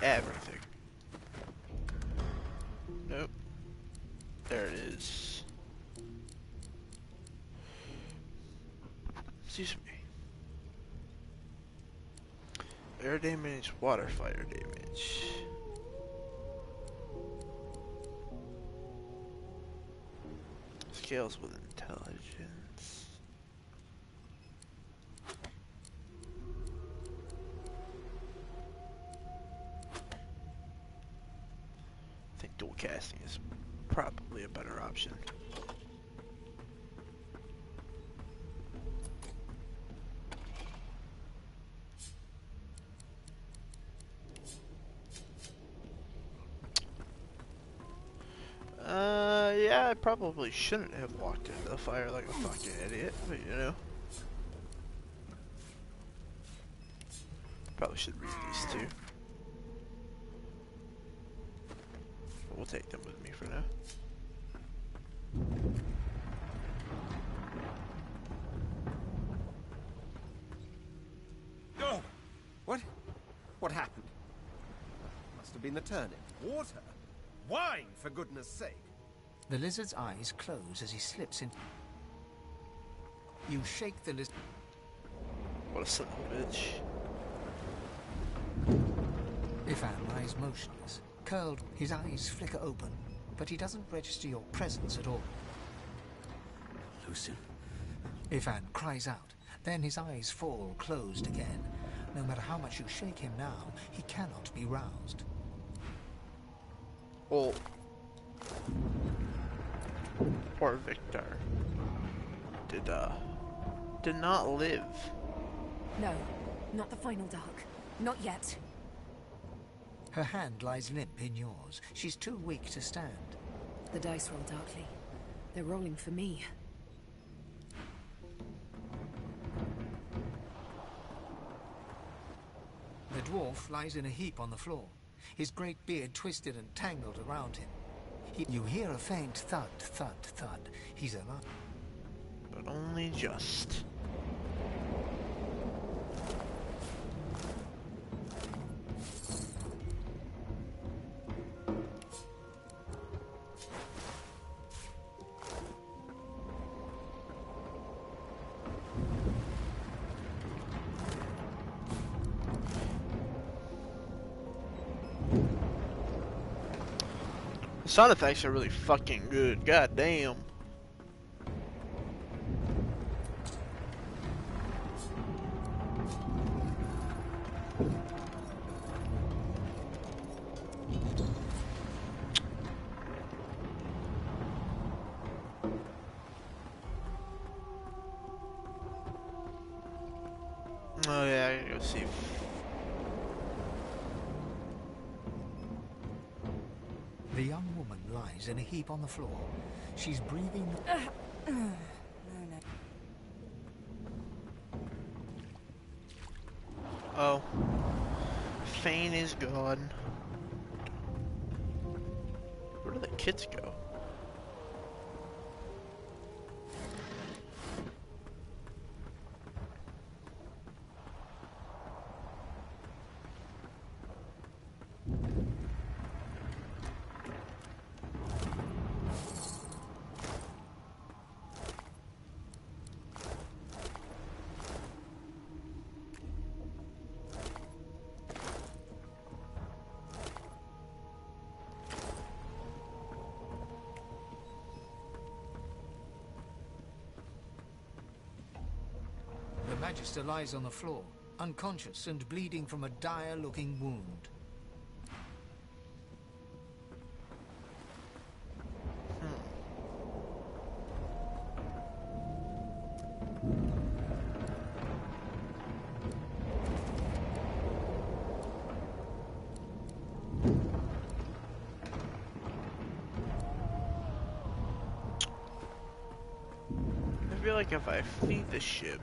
Everything. Nope. There it is. Excuse me. Air damage, water fire damage. Scales with intelligence. I think dual casting is probably a better option. Yeah, I probably shouldn't have walked into the fire like a fucking idiot, but you know. Probably should read these two. But we'll take them with me for now. Oh! What happened? Must have been the turnip. Water? Wine, for goodness sake. The lizard's eyes close as he slips in. You shake the lizard. What a son of a bitch. Ifan lies motionless, curled, his eyes flicker open, but he doesn't register your presence at all. Lucien? Ifan cries out, then his eyes fall closed again. No matter how much you shake him now, he cannot be roused. Well, poor Victor did not live. No, not the final dark. Not yet. Her hand lies limp in yours. She's too weak to stand. The dice roll darkly. They're rolling for me. The dwarf lies in a heap on the floor, his great beard twisted and tangled around him. You hear a faint thud, thud, thud. He's alive. But only just. The sound effects are really fucking good. God damn. Oh yeah, I gotta go see The young woman lies in a heap on the floor. She's breathing... Oh. Fane is gone. Where do the kids go? The Magister lies on the floor, unconscious and bleeding from a dire-looking wound. I feel like if I feed the ship,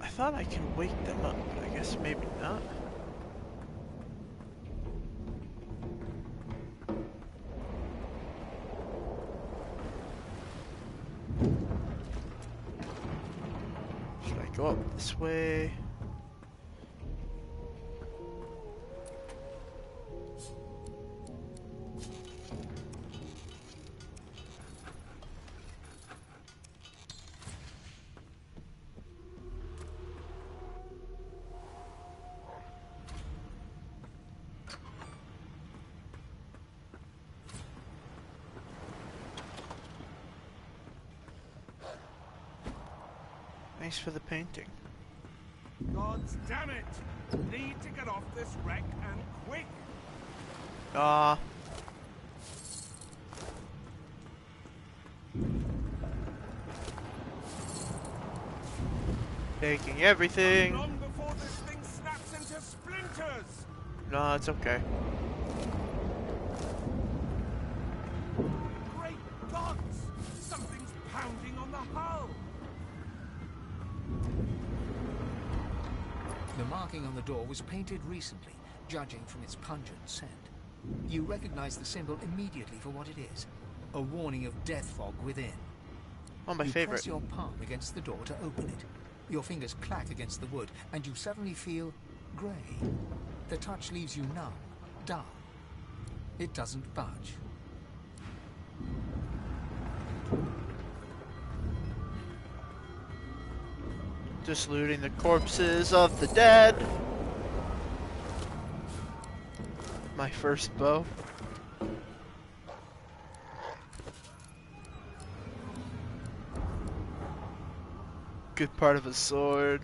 I thought I could wake them up, but I guess maybe not. Should I go up this way? Thanks for the painting. God damn it! Need to get off this wreck and quick! Ah. Taking everything. Long before this thing snaps into splinters! No, it's okay. Great gods! Something's pounding on the hull! The marking on the door was painted recently, judging from its pungent scent. You recognize the symbol immediately for what it is. A warning of death fog within. Oh, my you favorite. Press your palm against the door to open it. Your fingers clack against the wood, and you suddenly feel grey. The touch leaves you numb, dull. It doesn't budge. Just looting the corpses of the dead. My first bow. Good part of a sword.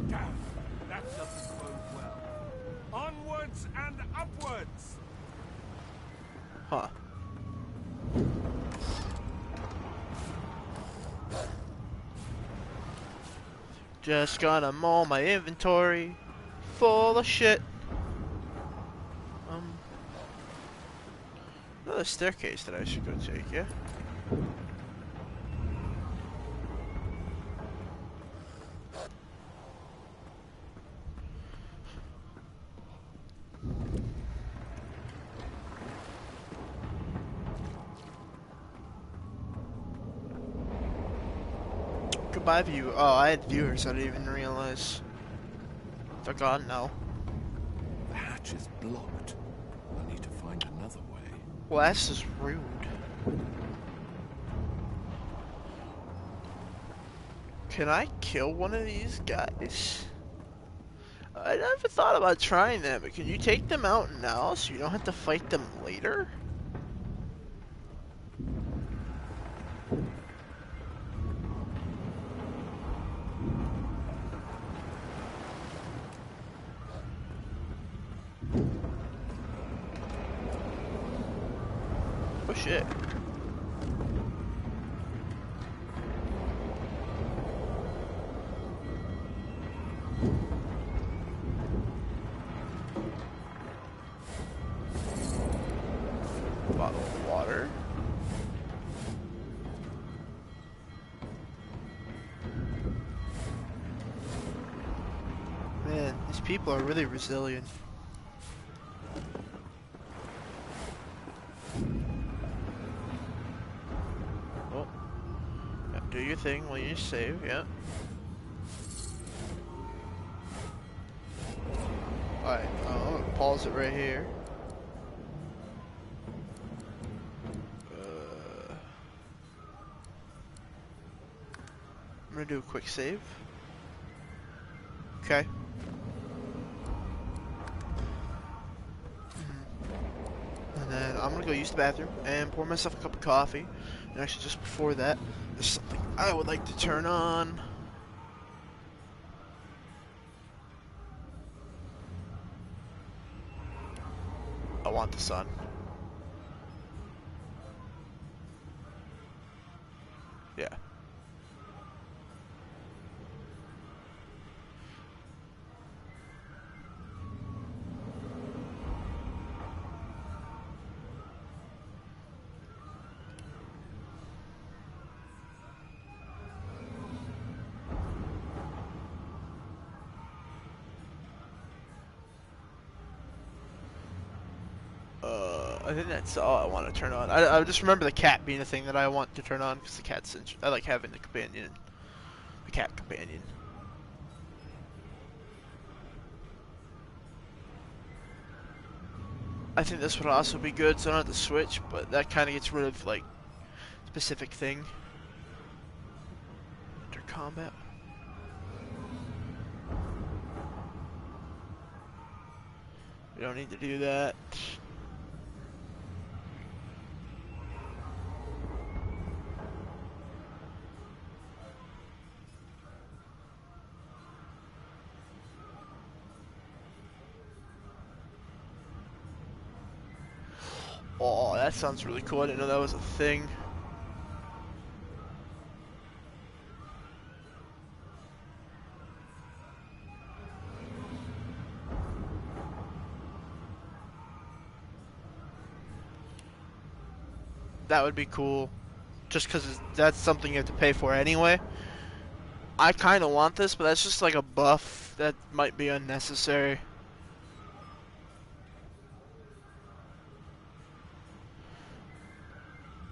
Damn, that doesn't bode well. Onwards and upwards! Huh. Just gonna maul my inventory full of shit. Another staircase that I should go take, yeah? Goodbye, view. Oh, I had viewers. I didn't even realize. They're gone now. The hatch is blocked. I need to find another way. Well, that's just rude. Can I kill one of these guys? I never thought about trying that, but can you take them out now so you don't have to fight them later? Oh shit. These people are really resilient. Oh. Yeah, do your thing while you save, yeah. Alright, I'm gonna pause it right here. I'm gonna do a quick save. Okay. And then I'm gonna go use the bathroom and pour myself a cup of coffee. And actually, just before that, there's something I would like to turn on. I want the sun. Yeah. I think that's all I want to turn on. I just remember the cat being a thing that I want to turn on because the cat's I like having the companion, the cat companion. I think this would also be good, so I don't have to switch, but that kind of gets rid of like specific thing. Enter combat. We don't need to do that. Oh, that sounds really cool. I didn't know that was a thing. That would be cool. Just because that's something you have to pay for anyway. I kind of want this, but that's just like a buff that might be unnecessary.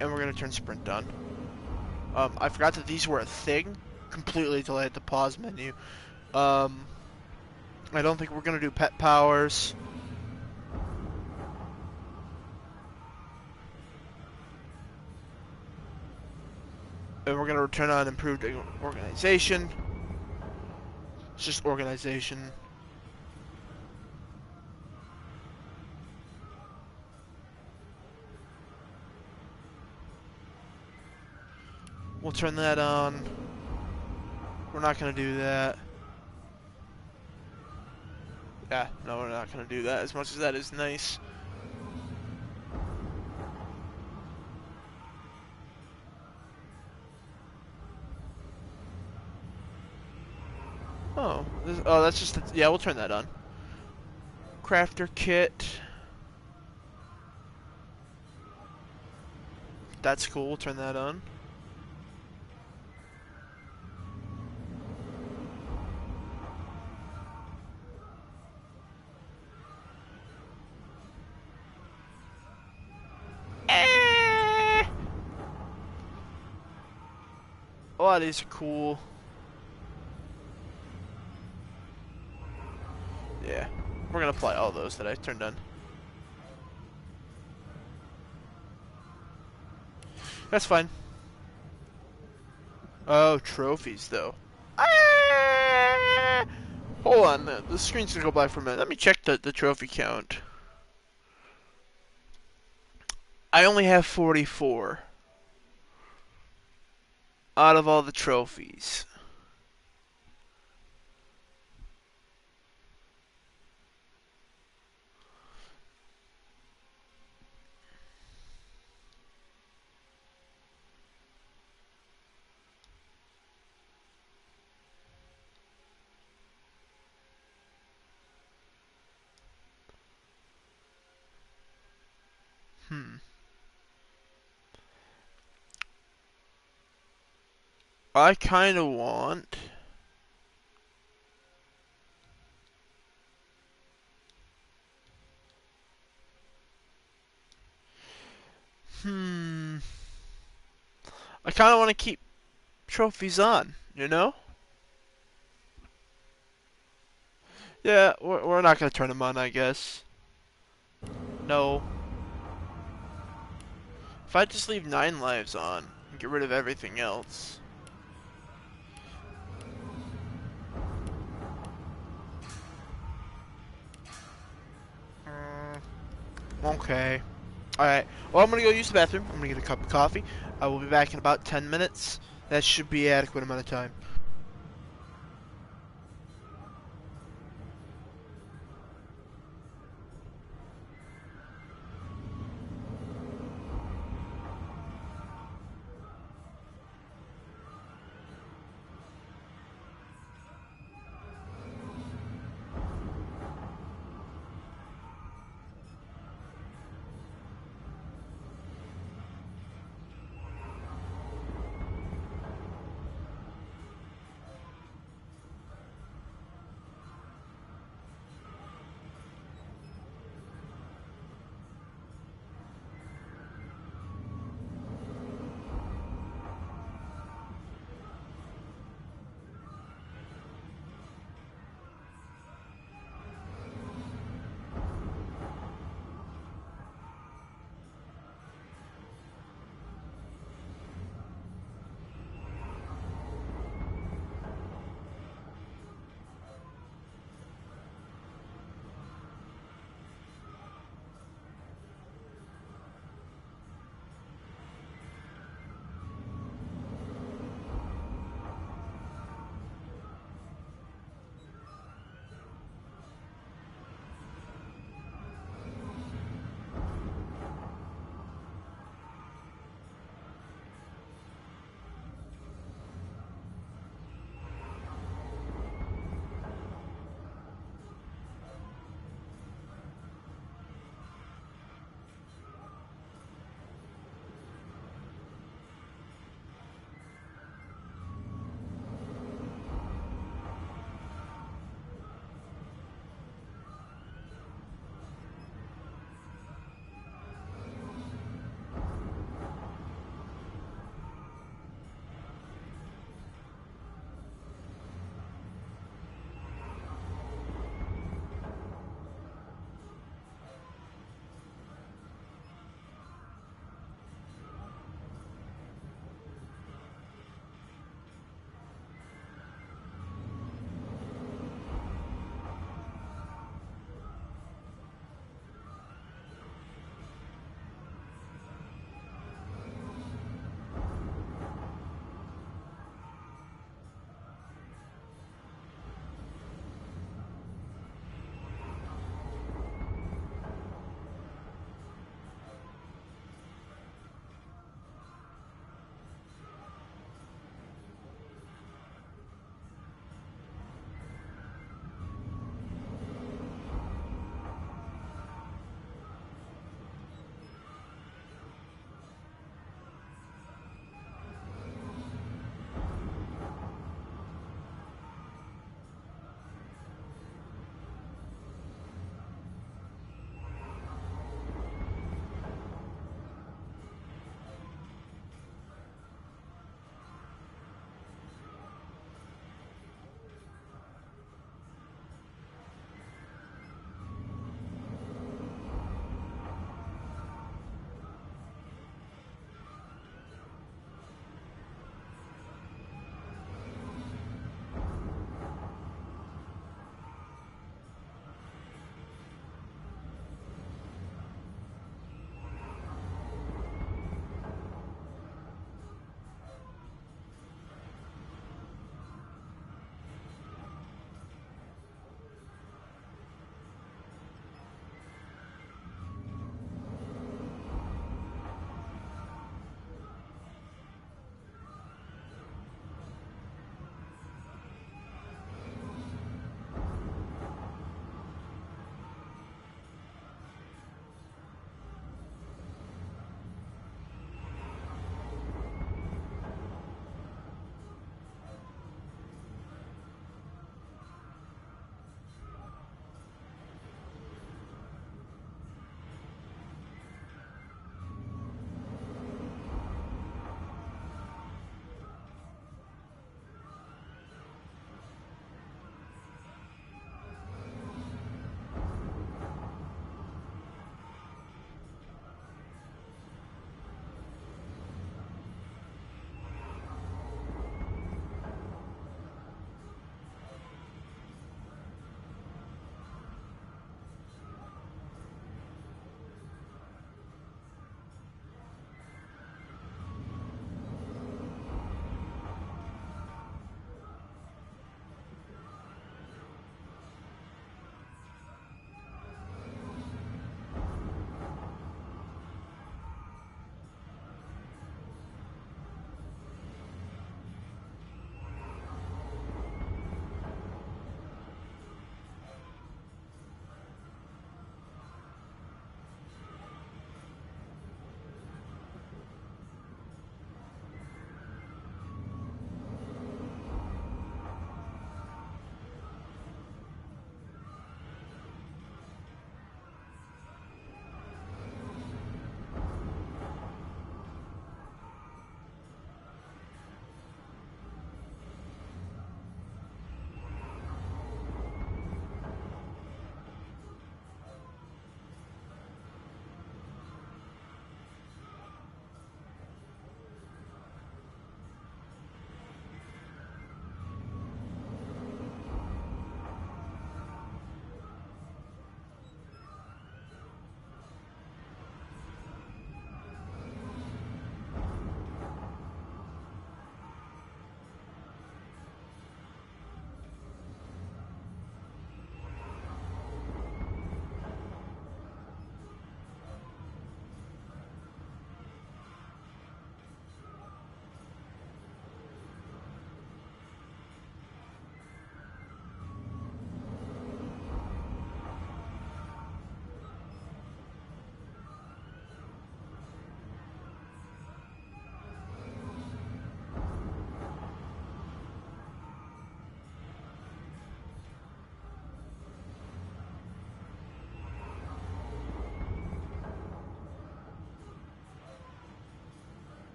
And we're going to turn sprint on. I forgot that these were a thing completely until I hit the pause menu. I don't think we're going to do pet powers. And we're going to turn on improved organization. It's just organization. We'll turn that on. We're not going to do that. Yeah, no, we're not going to do that, as much as that is nice. Oh, that's just, yeah, we'll turn that on. Crafter kit. That's cool, we'll turn that on. Oh, these are cool. Yeah, we're gonna apply all those that I turned on. That's fine. Oh, trophies though. Hold on, the screen's gonna go by for a minute. Let me check the trophy count. I only have 44 out of all the trophies. I kind of want kind of want to keep trophies on, you know? Yeah, we're not going to turn them on, I guess. No. If I just leave 9 lives on and get rid of everything else. Okay. Alright. Well, I'm going to go use the bathroom. I'm going to get a cup of coffee. I will be back in about 10 minutes. That should be adequate amount of time.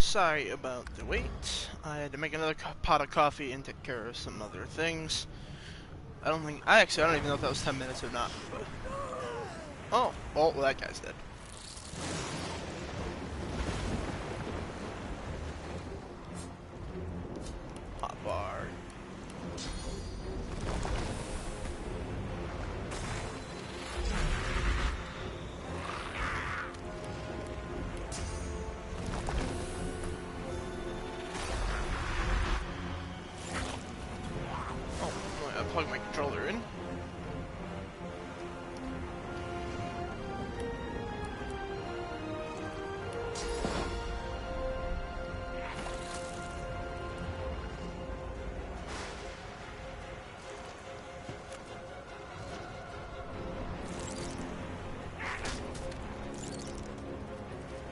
Sorry about the wait. I had to make another pot of coffee and take care of some other things. I don't even know if that was 10 minutes or not. But... Oh, well, that guy's dead. Hot bar. Plug my controller in.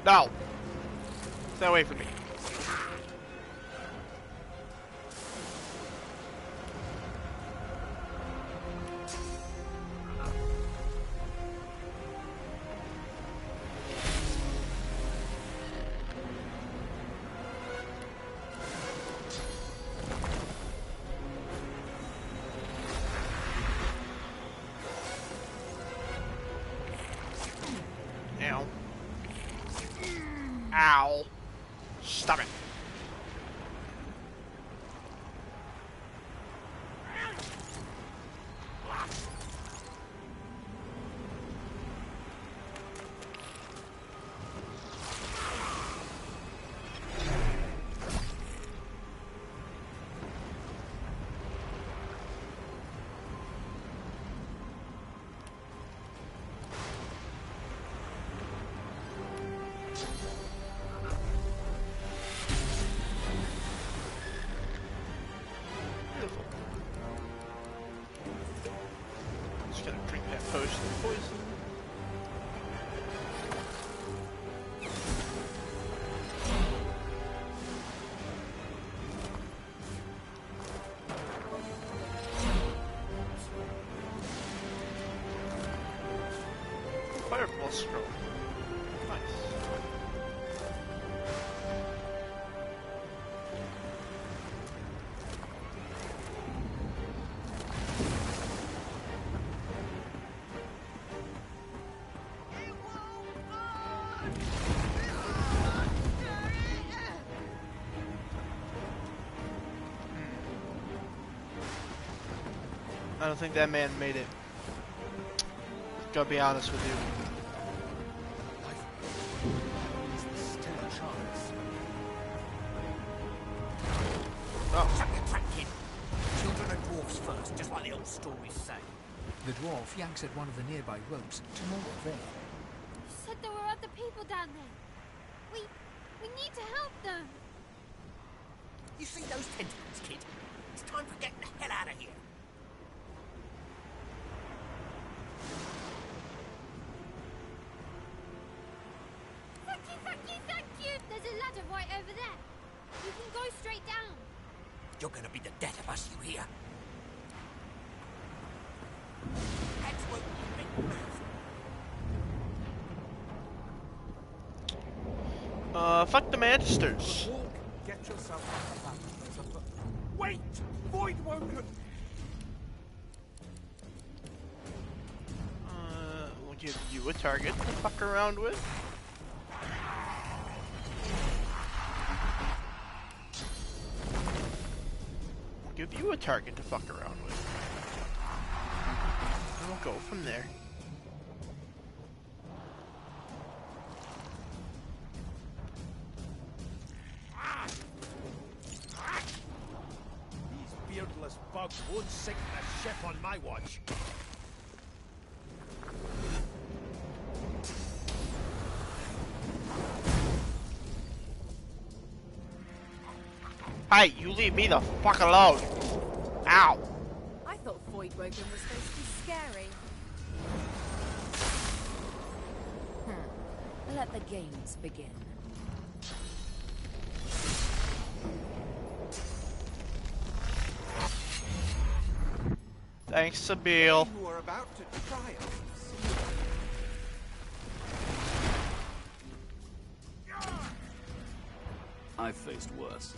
No! Stay away from me. Ow. Ow. Stop it. Fireball scroll. Nice. I don't think that man made it. Gotta be honest with you. Shut your trap, kid. Children and dwarfs first, just like the old stories say. The dwarf yanks at one of the nearby ropes to no avail. You said there were other people down there. We need to help them. You see those tentacles, kid? It's time for getting the hell out of here. Thank you! There's a ladder right over there. You can go straight down. You're gonna be the death of us, you hear? That's what you big mouth. Fuck the Magisters. Get yourself out of that. Wait! Void won't... We'll give you a target to fuck around with. Give you a target to fuck around with. And we'll go from there. These beardless bugs won't sink the ship on my watch. Hey, you leave me the fuck alone. Ow. I thought Voidwoken was supposed to be scary. Let the games begin. Thanks, Sabine. You are about to triumph. I've faced worse.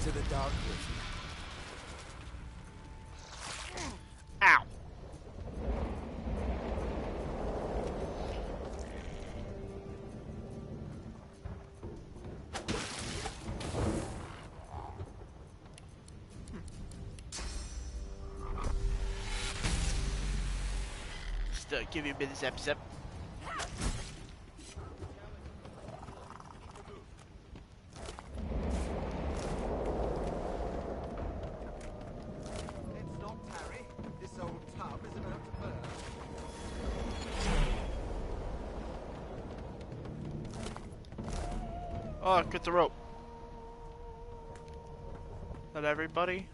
To the dark rift. Ow. Just give you a bit of zap zap. Let's not tarry. This old tub is about to burst. Oh, get the rope. Not everybody.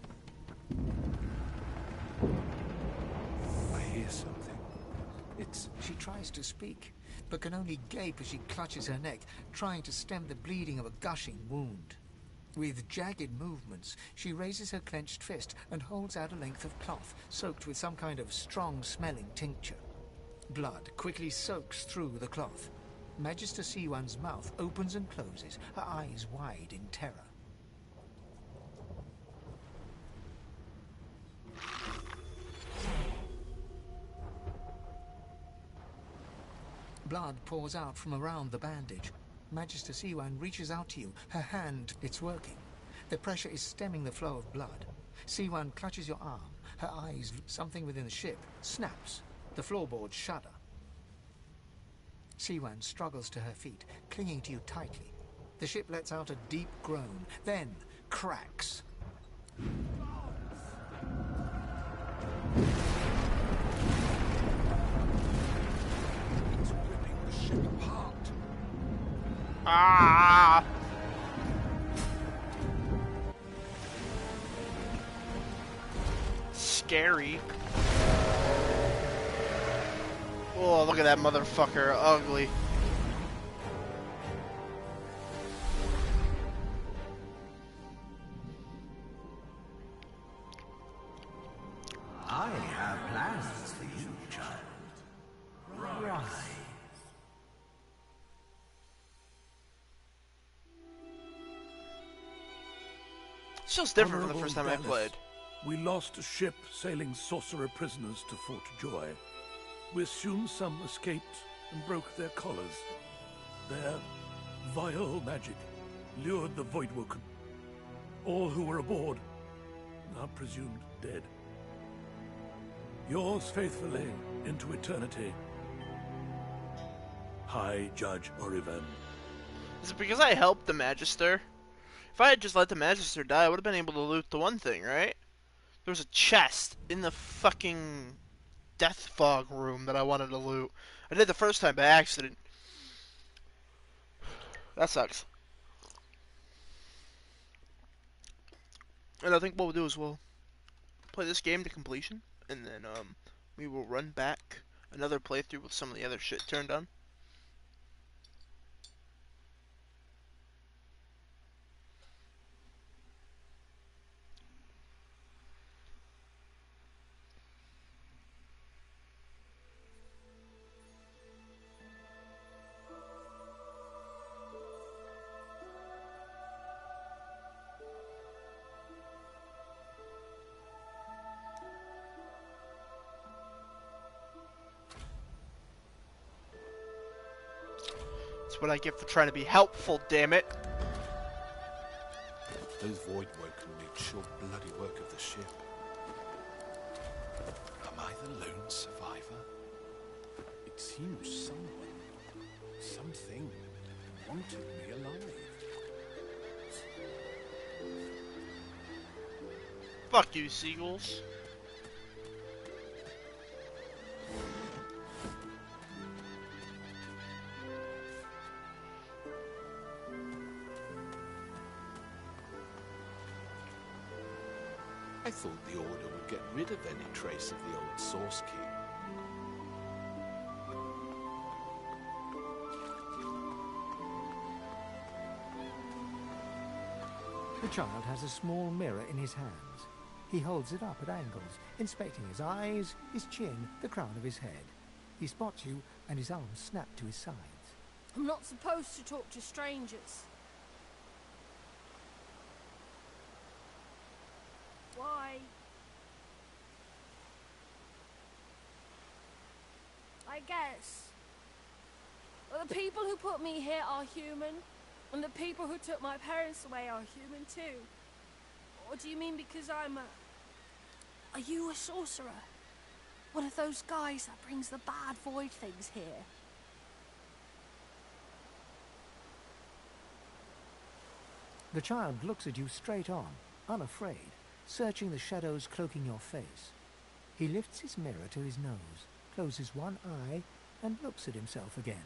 I hear something. She tries to speak, but can only gape as she clutches her neck, trying to stem the bleeding of a gushing wound. With jagged movements, she raises her clenched fist and holds out a length of cloth, soaked with some kind of strong-smelling tincture. Blood quickly soaks through the cloth. Magister Siwan's mouth opens and closes, her eyes wide in terror. Blood pours out from around the bandage. Magister Siwan reaches out to you, her hand, it's working. The pressure is stemming the flow of blood. Siwan clutches your arm, her eyes, something within the ship, snaps. The floorboards shudder. Siwan struggles to her feet, clinging to you tightly. The ship lets out a deep groan, then cracks. Apart. Ah! Scary. Oh, look at that motherfucker. Ugly. I have plans for you, child. Rise. This feels different from the first time I played. We lost a ship sailing sorcerer prisoners to Fort Joy. We assume some escaped and broke their collars. Their vile magic lured the Voidwoken. All who were aboard are presumed dead. Yours faithfully into eternity, High Judge Oriven. Is it because I helped the Magister? If I had just let the Magister die, I would have been able to loot the one thing, right? There was a chest in the fucking death fog room that I wanted to loot. I did the first time by accident. That sucks. And I think what we'll do is we'll play this game to completion, and then we will run back another playthrough with some of the other shit turned on. That's what I get for trying to be helpful, damn it. Those Voidwoken made short bloody work of the ship. Am I the lone survivor? It seems something wanted me alive. Fuck you, seagulls. I thought the Order would get rid of any trace of the old Source King. The child has a small mirror in his hands. He holds it up at angles, inspecting his eyes, his chin, the crown of his head. He spots you, and his arms snap to his sides. I'm not supposed to talk to strangers. Why? I guess. Well, the people who put me here are human, and the people who took my parents away are human too. Or do you mean because I'm a... Are you a sorcerer? One of those guys that brings the bad void things here? The child looks at you straight on, unafraid, searching the shadows cloaking your face. He lifts his mirror to his nose, closes one eye, and looks at himself again.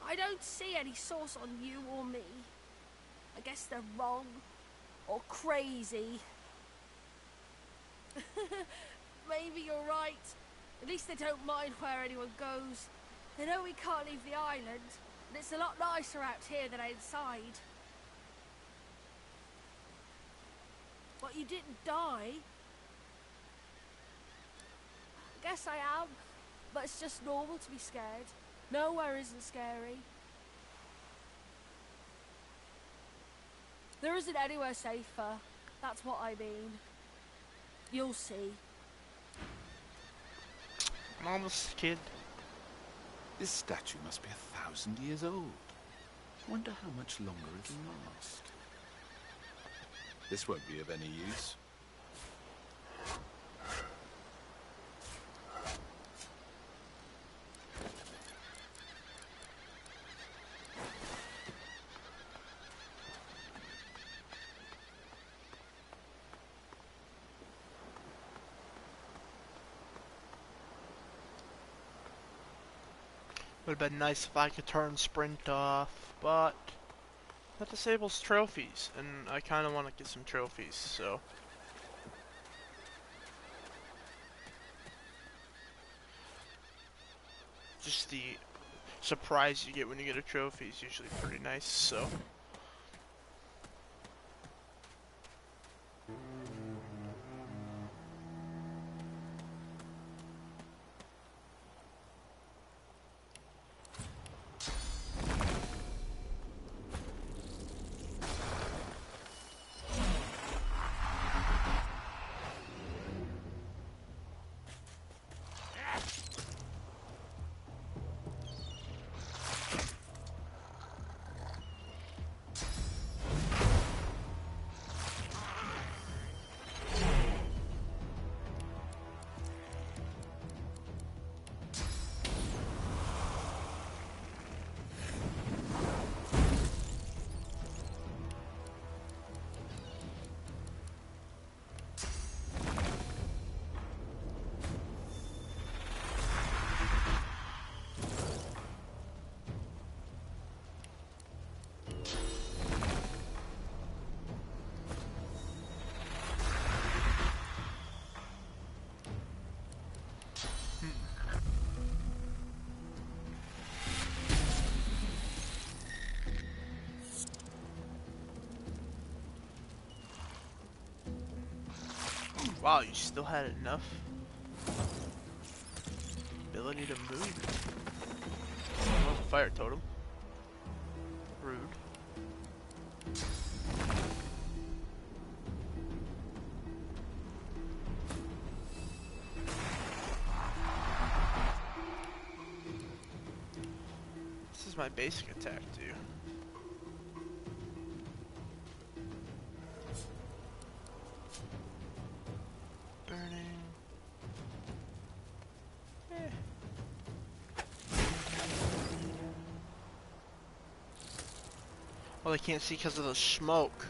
I don't see any source on you or me. I guess they're wrong. Or crazy. Maybe you're right. At least they don't mind where anyone goes. They know we can't leave the island, and it's a lot nicer out here than outside. But you didn't die. I guess I am, but it's just normal to be scared. Nowhere isn't scary. There isn't anywhere safer. That's what I mean. You'll see. Mama's kid. This statue must be 1,000 years old. Wonder how much longer it'll last. This won't be of any use. Would have been nice if I could turn sprint off, but that disables trophies, and I kind of want to get some trophies, so. Just the surprise you get when you get a trophy is usually pretty nice, so. Wow, you still had enough ability to move. Oh, fire totem. Rude. This is my basic attack, too. Well, they can't see because of the smoke.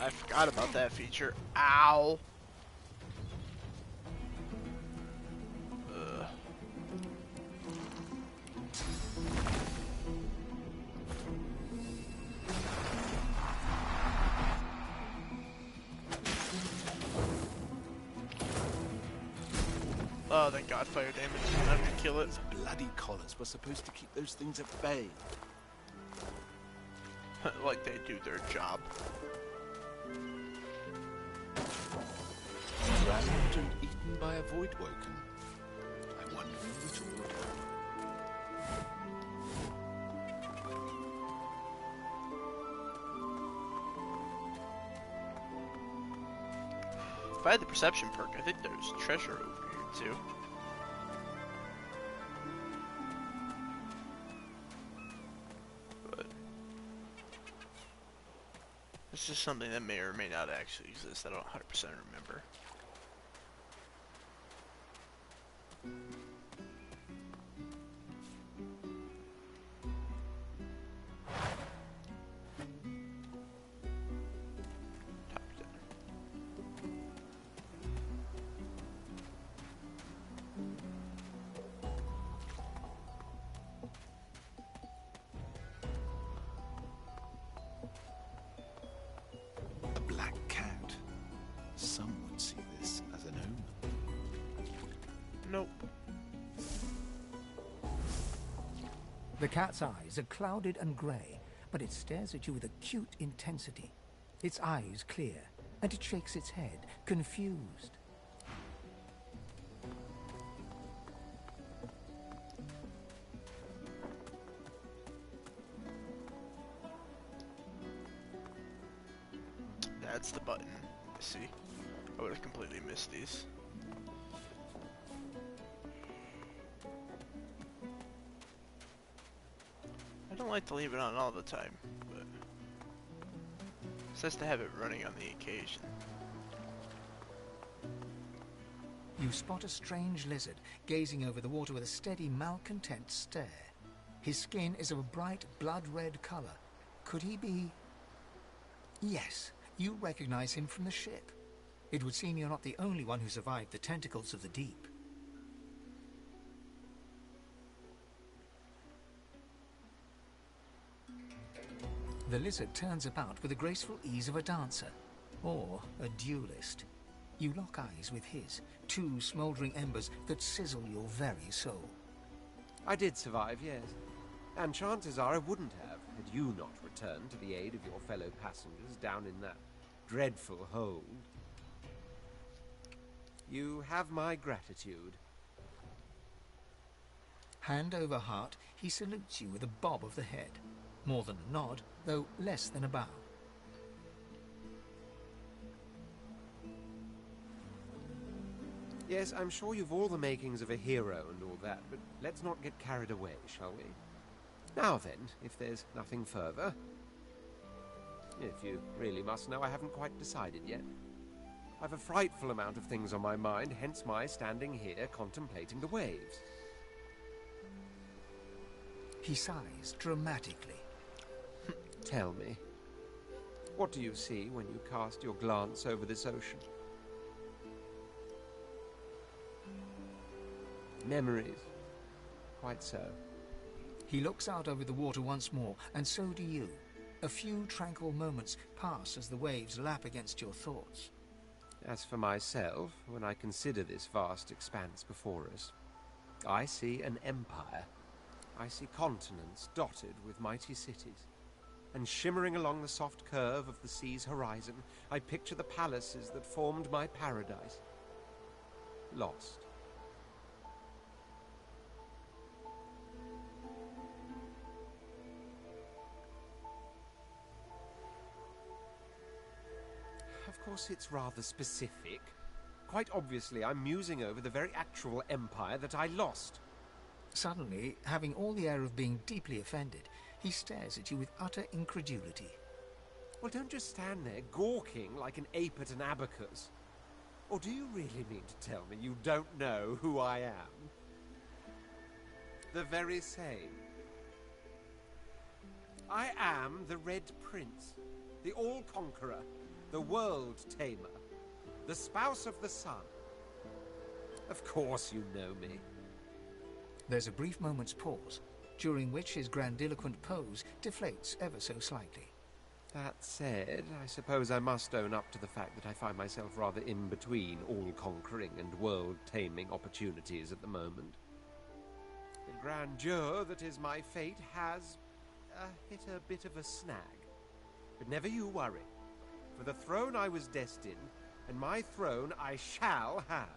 I forgot about that feature. Ow! Ugh. Oh, thank God, fire damage didn't have to kill it. Those bloody collars were supposed to keep those things at bay. Like they do their job. Drowned and eaten by a void woken. I wonder knew it all. If I had the perception perk, I think there's treasure over here too. But this is something that may or may not actually exist. I don't 100% remember. Nope. The cat's eyes are clouded and grey, but it stares at you with acute intensity. Its eyes clear, and it shakes its head, confused. That's the button. I see. I would have completely missed these. I don't like to leave it on all the time, but it's nice to have it running on the occasion. You spot a strange lizard gazing over the water with a steady, malcontent stare. His skin is of a bright, blood-red color. Could he be... Yes, you recognize him from the ship. It would seem you're not the only one who survived the tentacles of the deep. The lizard turns about with the graceful ease of a dancer, or a duelist. You lock eyes with his, two smouldering embers that sizzle your very soul. I did survive, yes. And chances are I wouldn't have, had you not returned to the aid of your fellow passengers down in that dreadful hold. You have my gratitude. Hand over heart, he salutes you with a bob of the head. More than a nod, though less than a bow. Yes, I'm sure you've all the makings of a hero and all that, but let's not get carried away, shall we? Now then, if there's nothing further... If you really must know, I haven't quite decided yet. I've a frightful amount of things on my mind, hence my standing here contemplating the waves. He sighs dramatically. Tell me, what do you see when you cast your glance over this ocean? Memories. Quite so. He looks out over the water once more, and so do you. A few tranquil moments pass as the waves lap against your thoughts. As for myself, when I consider this vast expanse before us, I see an empire. I see continents dotted with mighty cities. And shimmering along the soft curve of the sea's horizon, I picture the palaces that formed my paradise. Lost. Of course, it's rather specific. Quite obviously, I'm musing over the very actual empire that I lost. Suddenly, having all the air of being deeply offended, he stares at you with utter incredulity. Well, don't just stand there gawking like an ape at an abacus. Or do you really mean to tell me you don't know who I am? The very same. I am the Red Prince, the All-Conqueror, the World-Tamer, the spouse of the sun. Of course you know me. There's a brief moment's pause, during which his grandiloquent pose deflates ever so slightly. That said, I suppose I must own up to the fact that I find myself rather in between all-conquering and world-taming opportunities at the moment. The grandeur that is my fate has hit a bit of a snag. But never you worry. For the throne I was destined, and my throne I shall have.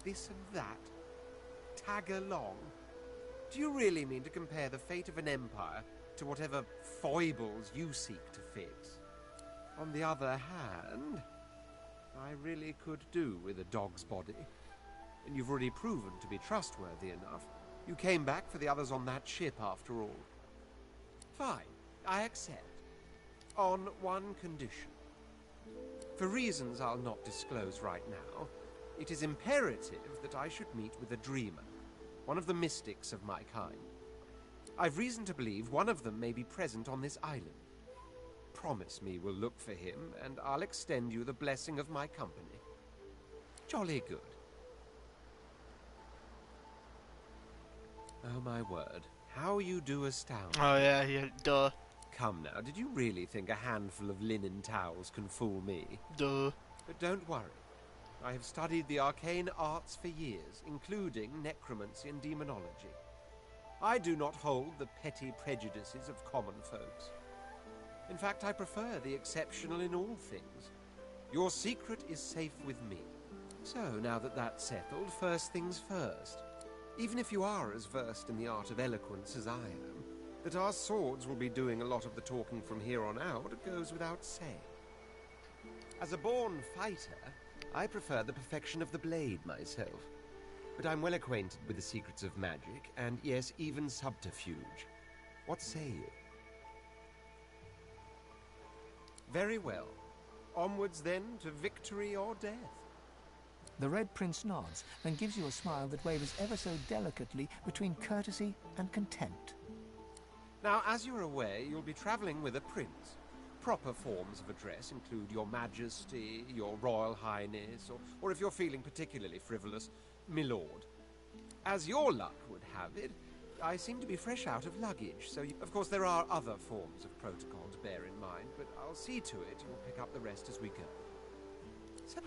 this and that. Tag along. Do you really mean to compare the fate of an empire to whatever foibles you seek to fix? On the other hand, I really could do with a dog's body. And you've already proven to be trustworthy enough. You came back for the others on that ship, after all. Fine, I accept. On one condition. For reasons I'll not disclose right now, it is imperative that I should meet with a dreamer, one of the mystics of my kind. I've reason to believe one of them may be present on this island. Promise me we'll look for him, and I'll extend you the blessing of my company. Jolly good. Oh, my word. How you do astound. Oh, yeah, duh. Come now, did you really think a handful of linen towels can fool me? Duh. But don't worry. I have studied the arcane arts for years, including necromancy and demonology. I do not hold the petty prejudices of common folks. In fact, I prefer the exceptional in all things. Your secret is safe with me. So, now that that's settled, first things first. Even if you are as versed in the art of eloquence as I am, that our swords will be doing a lot of the talking from here on out, it goes without saying. As a born fighter, I prefer the perfection of the blade myself. But I'm well acquainted with the secrets of magic, and yes, even subterfuge. What say you? Very well. Onwards then to victory or death. The Red Prince nods and gives you a smile that wavers ever so delicately between courtesy and contempt. Now, as you're aware, you'll be travelling with a prince. Proper forms of address include Your Majesty, Your Royal Highness, or if you're feeling particularly frivolous, Milord. As your luck would have it, I seem to be fresh out of luggage, so of course there are other forms of protocol to bear in mind, but I'll see to it you'll pick up the rest as we go.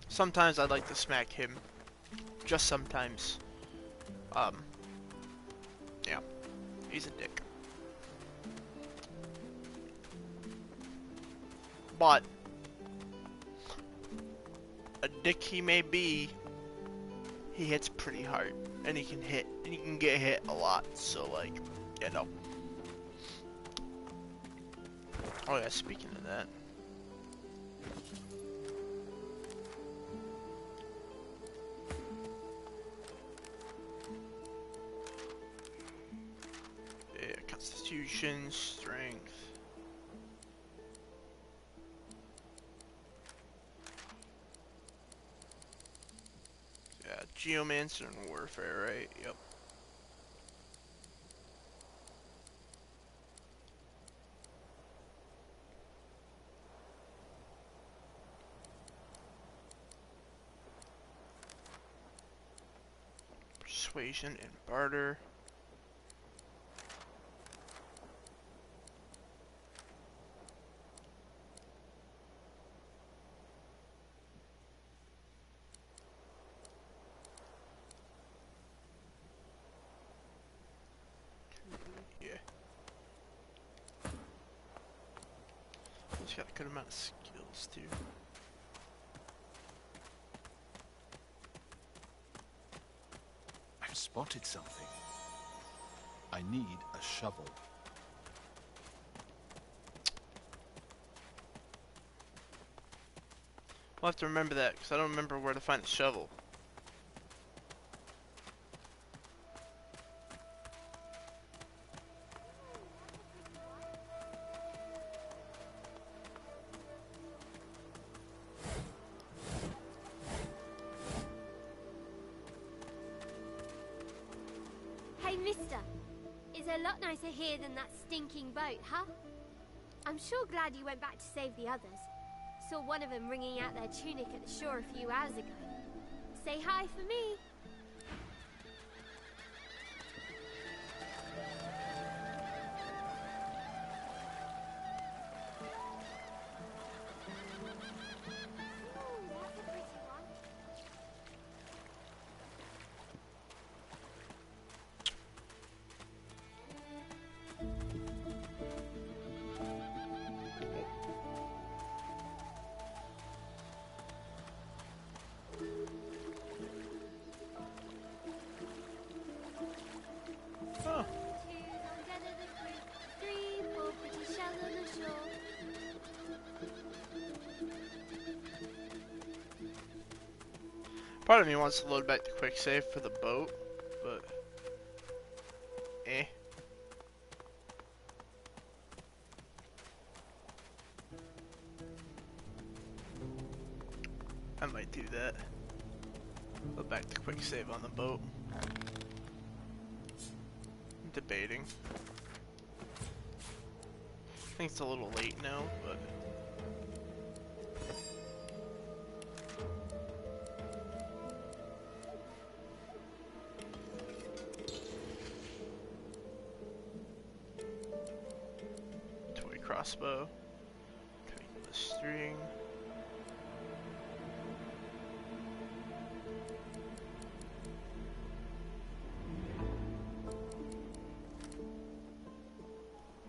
Sometimes I'd like to smack him. Just sometimes. Yeah. He's a dick. But a dick he may be, he hits pretty hard. And he can hit. And he can get hit a lot. So, like, you know. Oh yeah, speaking of that. Yeah, Constitution, Strength. Yeah, Geomancer and Warfare, right? Yep. Persuasion and Barter. Yeah. He's got a good amount of skills too. I've spotted something. I need a shovel. We'll have to remember that, because I don't remember where to find the shovel. Hey, mister. It's a lot nicer here than that stinking boat, huh? I'm sure glad you went back to save the others. Saw one of them wringing out their tunic at the shore a few hours ago. Say hi for me. Part of me wants to load back the quick save for the boat, but eh. I might do that. Load back the quick save on the boat. I'm debating. I think it's a little late now, but toy crossbow. Cutting the string.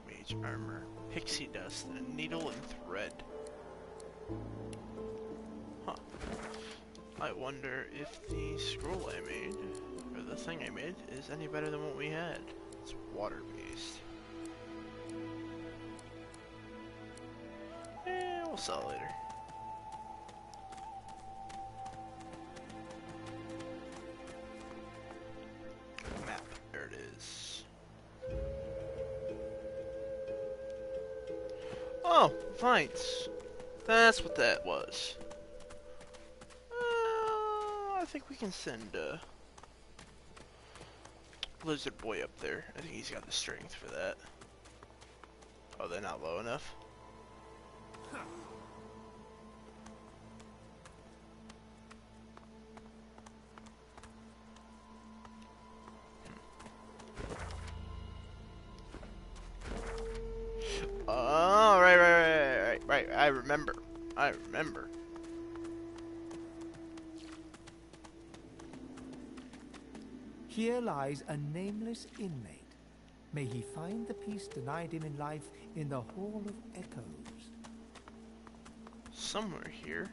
Mage armor, pixie dust, and a needle and thread. Huh. I wonder if the scroll I made, or the thing I made, is any better than what we had. It's water-based. We'll sell it later. Map, there it is. Oh, vines. That's what that was. I think we can send Lizard Boy up there. I think he's got the strength for that. Oh, they're not low enough? Oh, right. I remember. Here lies a nameless inmate. May he find the peace denied him in life in the Hall of Echoes. Somewhere here,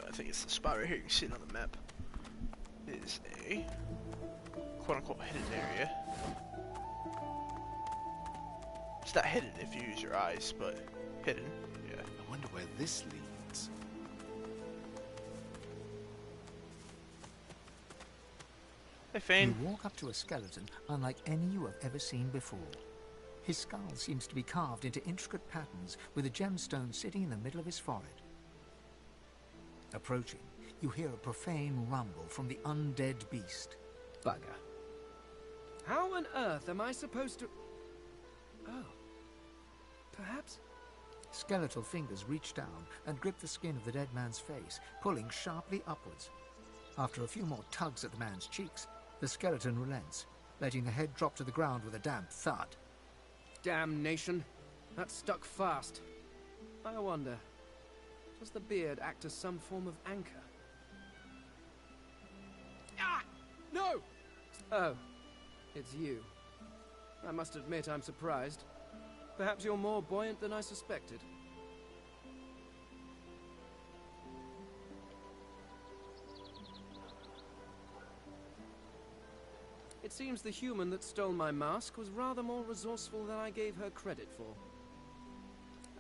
I think it's the spot right here, you can see it on the map, is a quote-unquote hidden area. It's not hidden if you use your eyes, but hidden, yeah. I wonder where this leads. Hey, Fane. You walk up to a skeleton unlike any you have ever seen before. His skull seems to be carved into intricate patterns with a gemstone sitting in the middle of his forehead. Approaching, you hear a profane rumble from the undead beast. Bugger. How on earth am I supposed to... Oh. Perhaps... Skeletal fingers reach down and grip the skin of the dead man's face, pulling sharply upwards. After a few more tugs at the man's cheeks, the skeleton relents, letting the head drop to the ground with a damp thud. Damnation. That stuck fast. I wonder, does the beard act as some form of anchor? Ah! No! Oh, it's you. I must admit I'm surprised. Perhaps you're more buoyant than I suspected. It seems the human that stole my mask was rather more resourceful than I gave her credit for.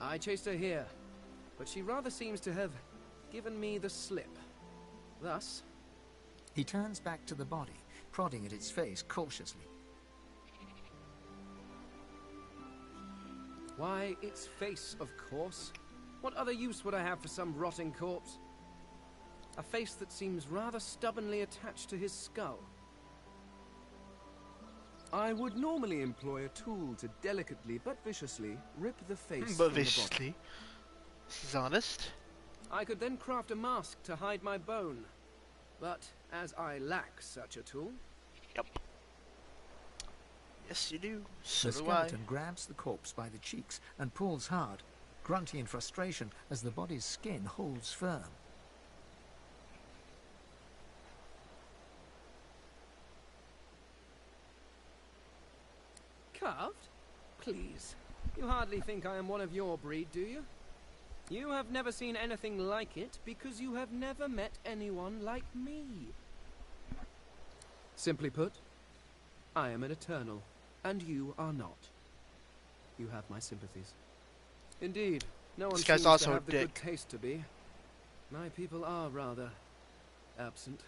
I chased her here, but she rather seems to have given me the slip. Thus... He turns back to the body, prodding at its face cautiously. Why, its face, of course. What other use would I have for some rotting corpse? A face that seems rather stubbornly attached to his skull. I would normally employ a tool to delicately but viciously rip the face from the body. This is honest. I could then craft a mask to hide my bone. But as I lack such a tool... Yep. Yes, you do. So the skeleton grabs the corpse by the cheeks and pulls hard, grunting in frustration as the body's skin holds firm. Carved? Please. You hardly think I am one of your breed, do you? You have never seen anything like it because you have never met anyone like me. Simply put, I am an eternal, and you are not. You have my sympathies. Indeed, no one seems to have the good taste to be. My people are rather absent.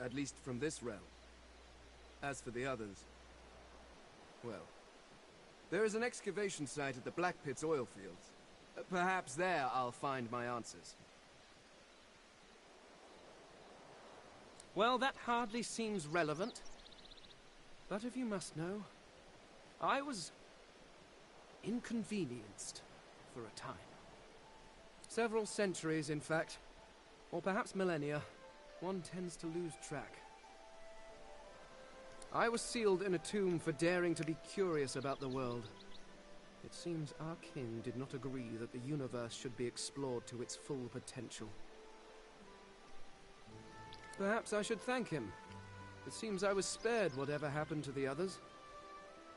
At least from this realm. As for the others, well, there is an excavation site at the Black Pit's oil fields. Perhaps there I'll find my answers. Well, that hardly seems relevant. But if you must know, I was inconvenienced for a time. Several centuries, in fact. Or perhaps millennia. One tends to lose track. I was sealed in a tomb for daring to be curious about the world. It seems our king did not agree that the universe should be explored to its full potential. Perhaps I should thank him. It seems I was spared whatever happened to the others.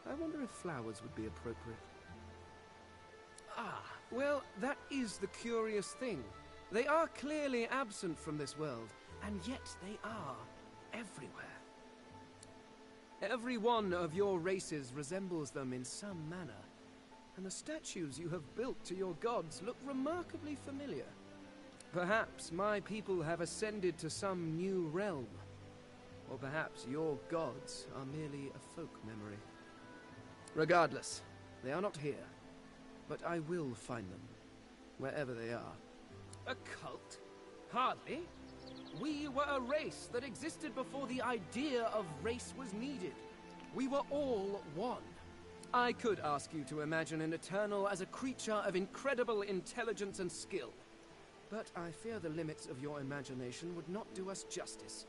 I wonder if flowers would be appropriate. Ah, well, that is the curious thing. They are clearly absent from this world, and yet they are everywhere. Every one of your races resembles them in some manner, and the statues you have built to your gods look remarkably familiar. Perhaps my people have ascended to some new realm, or perhaps your gods are merely a folk memory. Regardless, they are not here, but I will find them, wherever they are. A cult? Hardly. We were a race that existed before the idea of race was needed. We were all one. I could ask you to imagine an Eternal as a creature of incredible intelligence and skill, but I fear the limits of your imagination would not do us justice.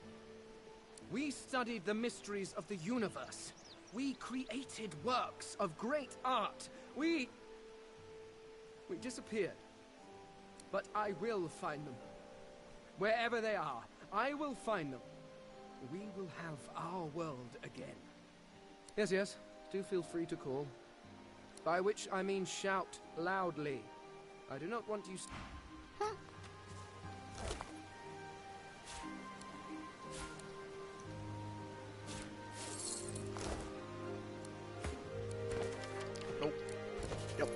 We studied the mysteries of the universe. We created works of great art. We disappeared. But I will find them. Wherever they are, I will find them. We will have our world again. Yes, yes, do feel free to call. By which I mean shout loudly. I do not want you... Nope. Yep.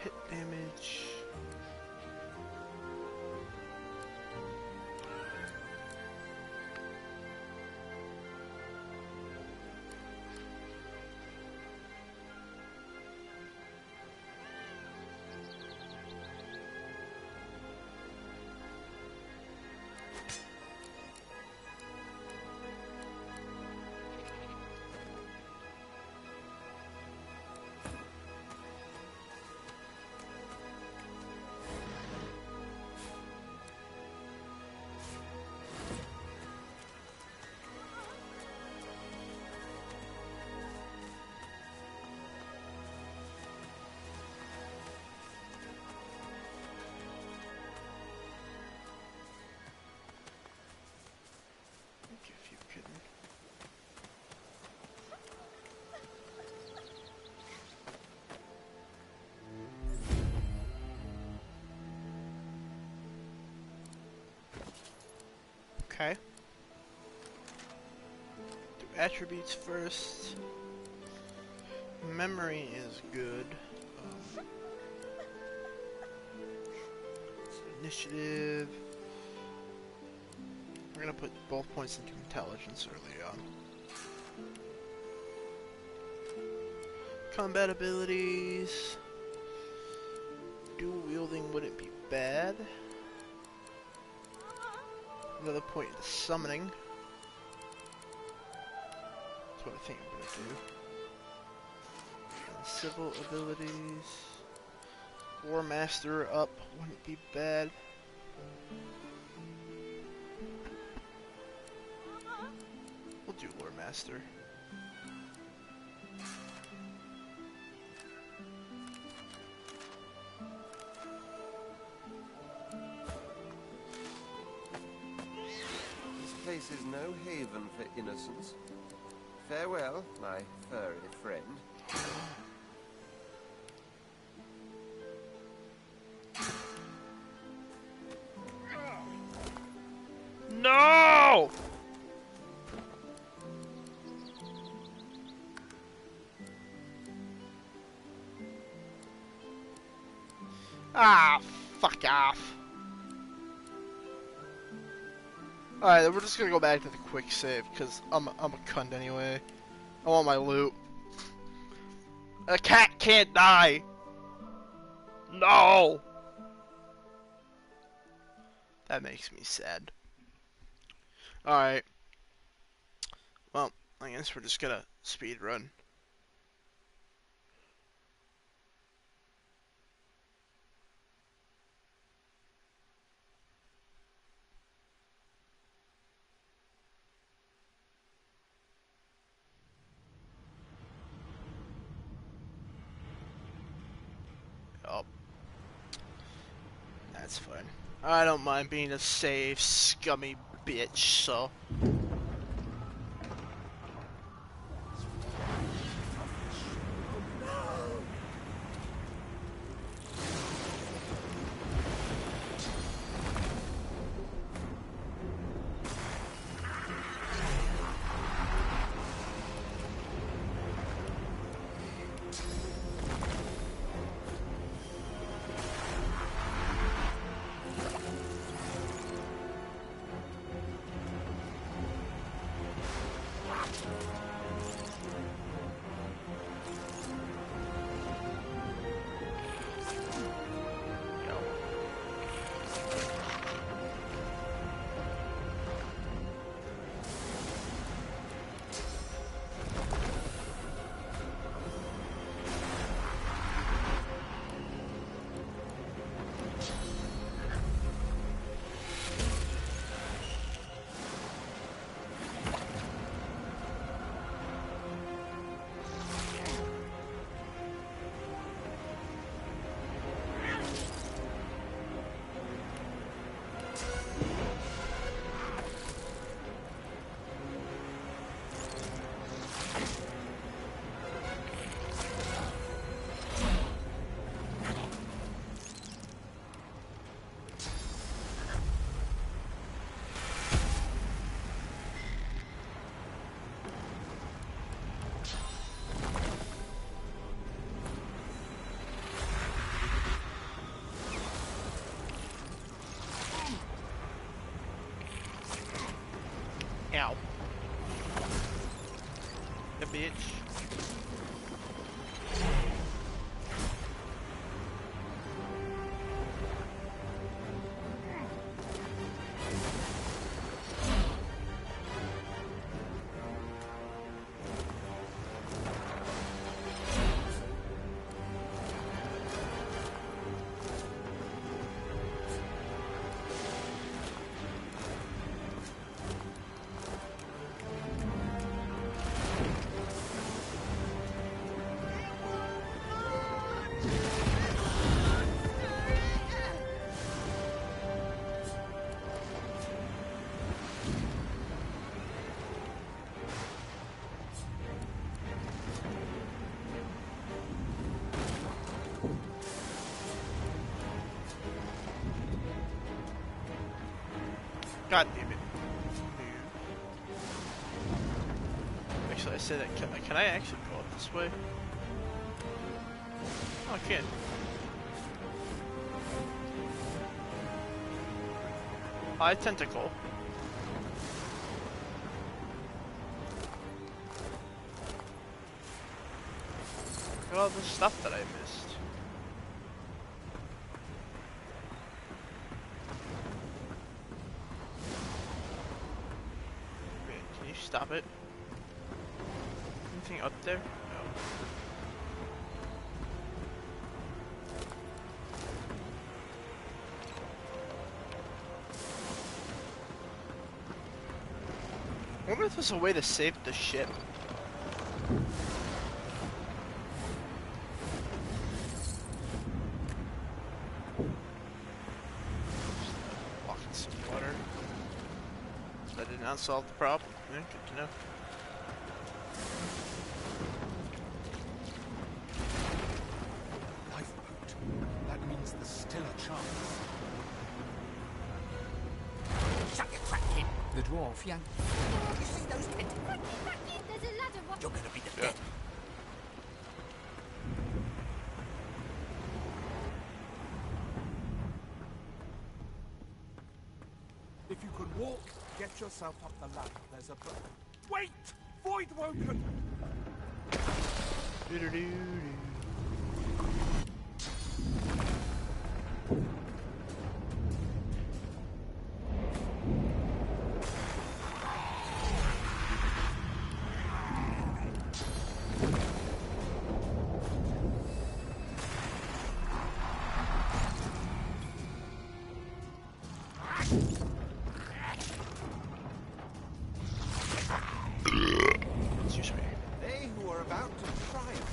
Hit damage. If you can. Okay. Do attributes first. Memory is good. Initiative. We're gonna put both points into intelligence early on. Combat abilities. Dual wielding wouldn't be bad. Another point into summoning. That's what I think I'm gonna do. And civil abilities. War Master up wouldn't be bad. We'll do War Master. This place is heaven for innocence. Farewell, my furry friend. No! Ah, fuck off. Alright, we're just gonna go back to the quick save, because I'm a cunt anyway. I want my loot. A cat can't die! No! That makes me sad. Alright. Well, I guess we're just gonna speed run. Oh. That's fine. I don't mind being a safe, scummy bitch, so... Ow. The bitch. God damn it. Actually, I said that. Can I actually go up this way? Oh, I can. Hi, tentacle. Look at all the stuff that I missed. Can you stop it? Anything up there? No. I wonder if there's a way to save the ship. solve the problem. Yeah, good to know. Lifeboat. That means there's still a chance. Shut your trap, kid. The dwarf yanked. You see those tentacles? There's a ladder. What? You're gonna be the dead. If you can walk, get yourself up the ladder. There's a boat. Wait! Void Woken! Excuse me. They who are about to triumph.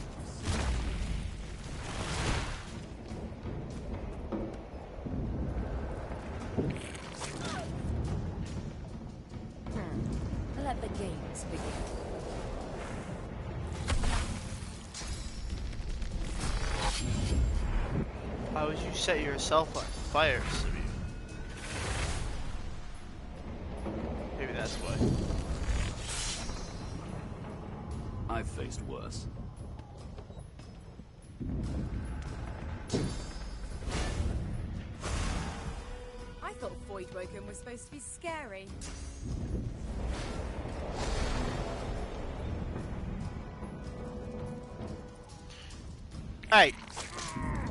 Let the games begin. How would you set yourself on fire, Sabine? Maybe that's why. I've faced worse. I thought Void Woken was supposed to be scary. Hey!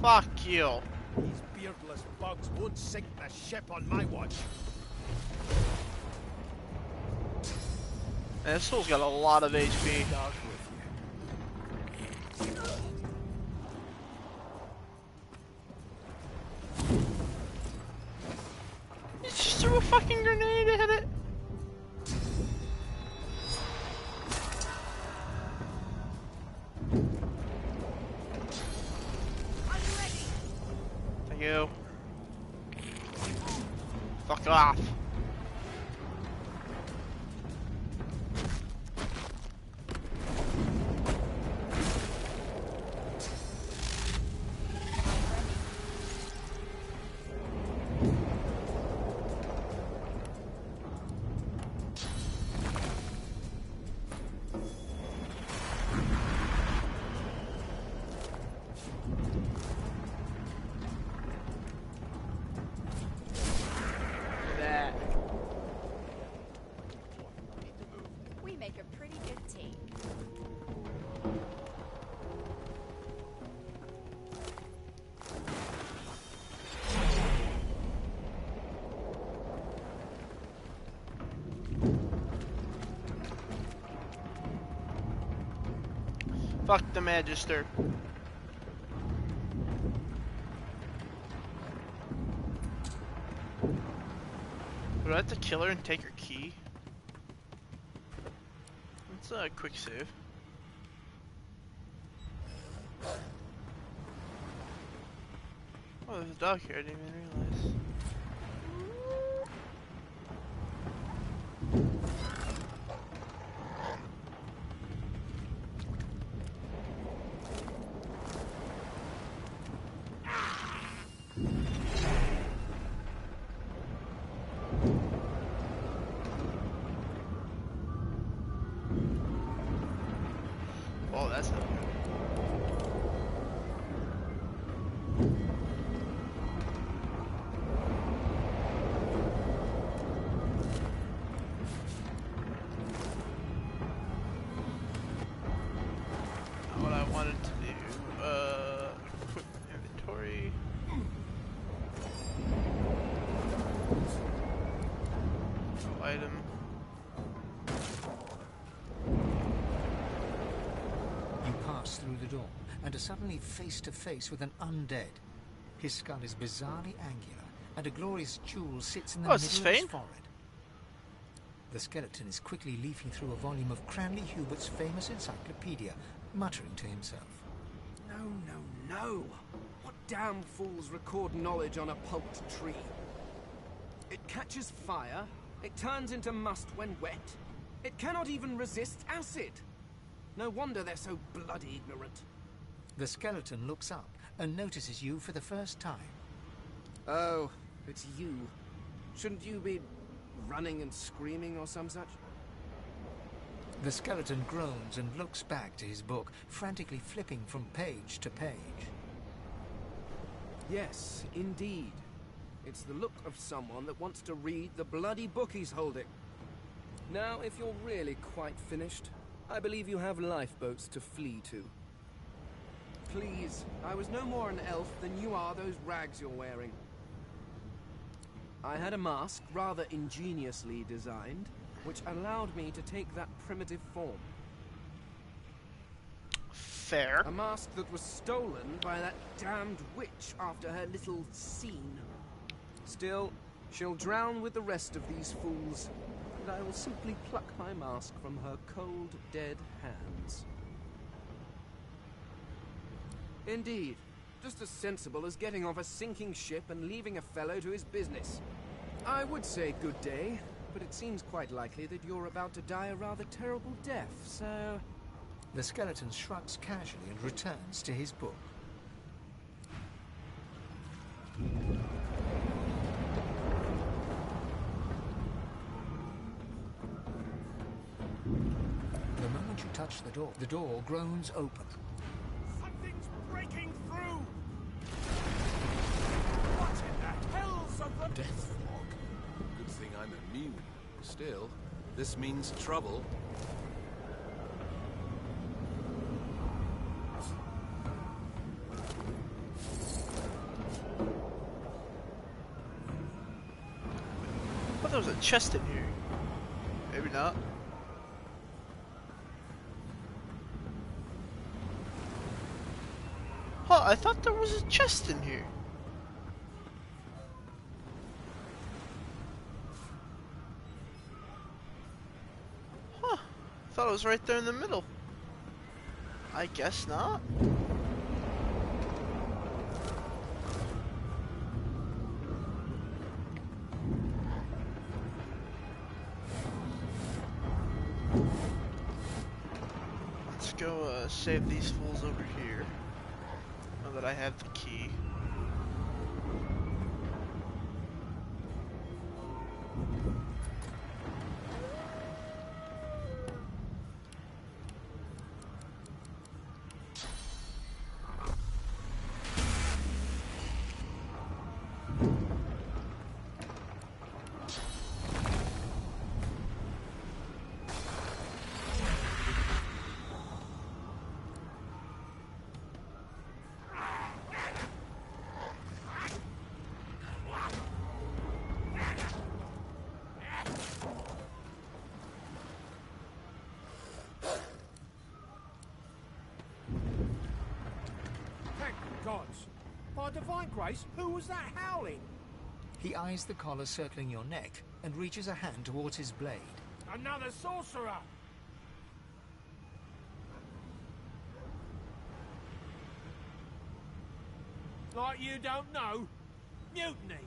Fuck you! These beardless bugs won't sink the ship on my watch. And this fool's got a lot of HP. He just threw a fucking grenade at it! Thank you. Fuck off. We make a pretty good team. Fuck the Magister. Would I have to kill her and take her key? It's a quick save. Oh, there's a dog here, I didn't even realize. Oh, that's not good. Not what I wanted to do. Equipment inventory. No item. You pass through the door and are suddenly face to face with an undead. His skull is bizarrely angular, and a glorious jewel sits in the Oh, is this middle of his Fane? forehead. The skeleton is quickly leafing through a volume of Cranley Hubert's famous encyclopedia, muttering to himself. No. What damned fools record knowledge on a pulped tree? It catches fire, It turns into must when wet. It cannot even resist acid. No wonder they're so bloody ignorant. The skeleton looks up and notices you for the first time. Oh, it's you. Shouldn't you be running and screaming or some such? The skeleton groans and looks back to his book, frantically flipping from page to page. Yes, indeed. It's the look of someone that wants to read the bloody book he's holding. Now, if you're really quite finished, I believe you have lifeboats to flee to. Please, I was no more an elf than you are those rags you're wearing. I had a mask, rather ingeniously designed, which allowed me to take that primitive form. Fair. A mask that was stolen by that damned witch after her little scene. Still, she'll drown with the rest of these fools, and I will simply pluck my mask from her cold, dead hands. Indeed, just as sensible as getting off a sinking ship and leaving a fellow to his business. I would say good day, but it seems quite likely that you're about to die a rather terrible death, so... The skeleton shrugs casually and returns to his book. The moment you touch the door groans open. Something's breaking through! What in the hell's of the... Death fog? Good thing I'm immune. Still, this means trouble. I thought there was a chest in here. Maybe not. Huh, I thought there was a chest in here. Huh, thought it was right there in the middle. I guess not. Let's go save these fools over here. Now that I have the key. Gods. By divine grace, who was that howling? He eyes the collar circling your neck and reaches a hand towards his blade. Another sorcerer! Like you don't know? Mutiny!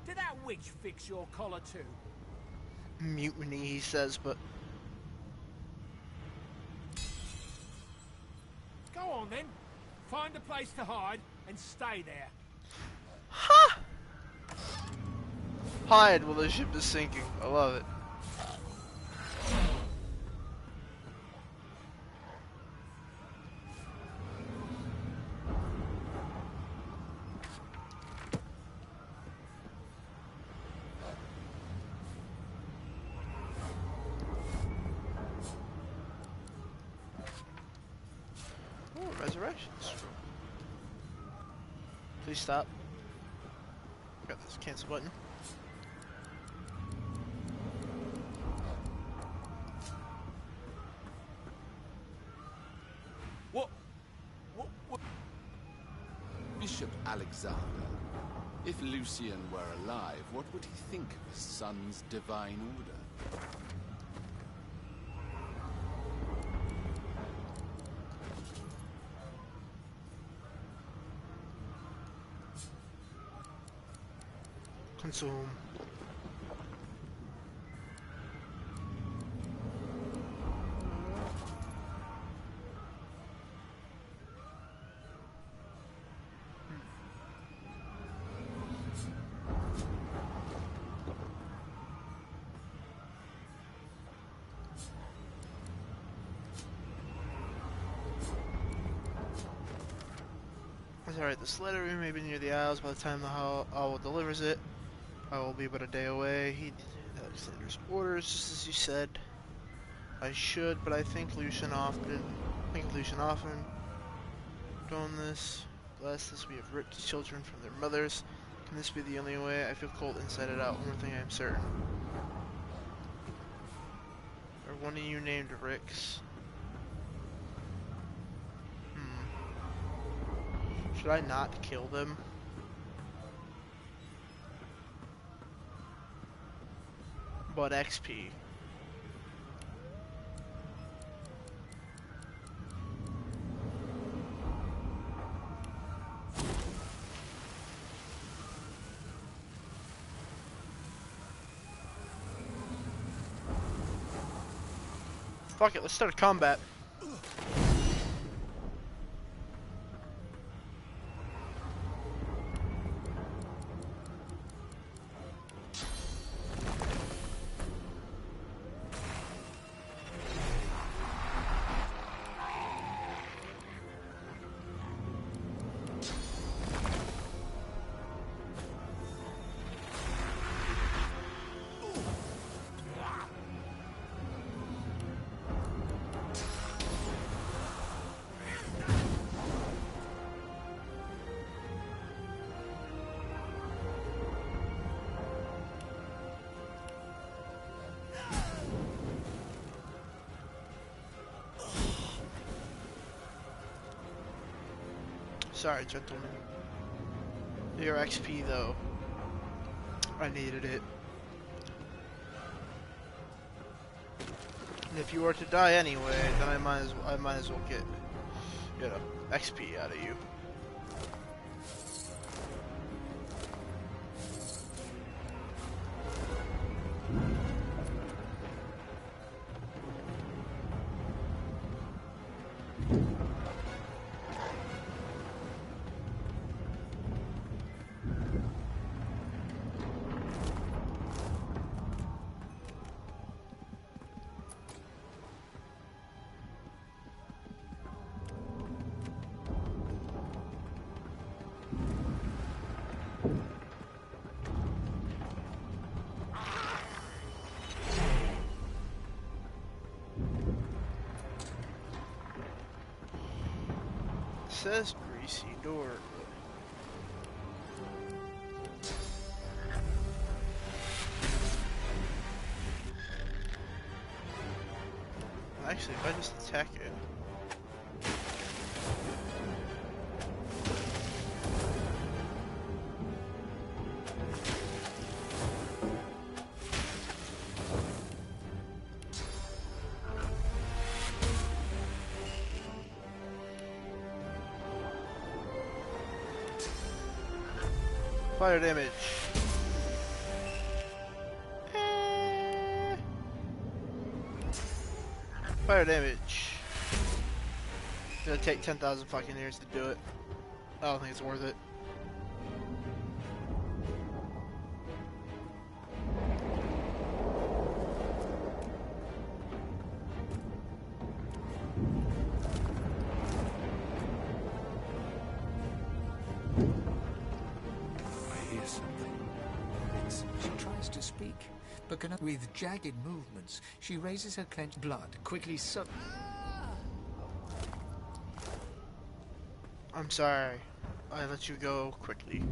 Did that witch fix your collar too? Mutiny, he says, but... Go on then. Find a place to hide and stay there. Ha! Hide while the ship is sinking. I love it. Oh, resurrections. Please stop. Got this cancel button. What? Bishop Alexander. If Lucian were alive, what would he think of his son's divine order? Consume. That's alright, this letter may be near the Isles by the time the owl delivers it. I will be but a day away. Alexander's orders, just as you said. I should, but I think Lucian often done this. Bless this, we have ripped children from their mothers. Can this be the only way? I feel cold inside and out. One thing I am certain. Are one of you named Rix? Should I not kill them? But XP. Fuck it, let's start a combat. Sorry, gentlemen. Your XP, though. I needed it. And if you were to die anyway, then I might as well get, you know, XP out of you. Says greasy door. Actually, if I just attack it. Fire damage. Fire damage. It's gonna take 10,000 fucking years to do it. I don't think it's worth it. But cannot. With jagged movements, she raises her clenched blood, quickly I'm sorry. I let you go quickly.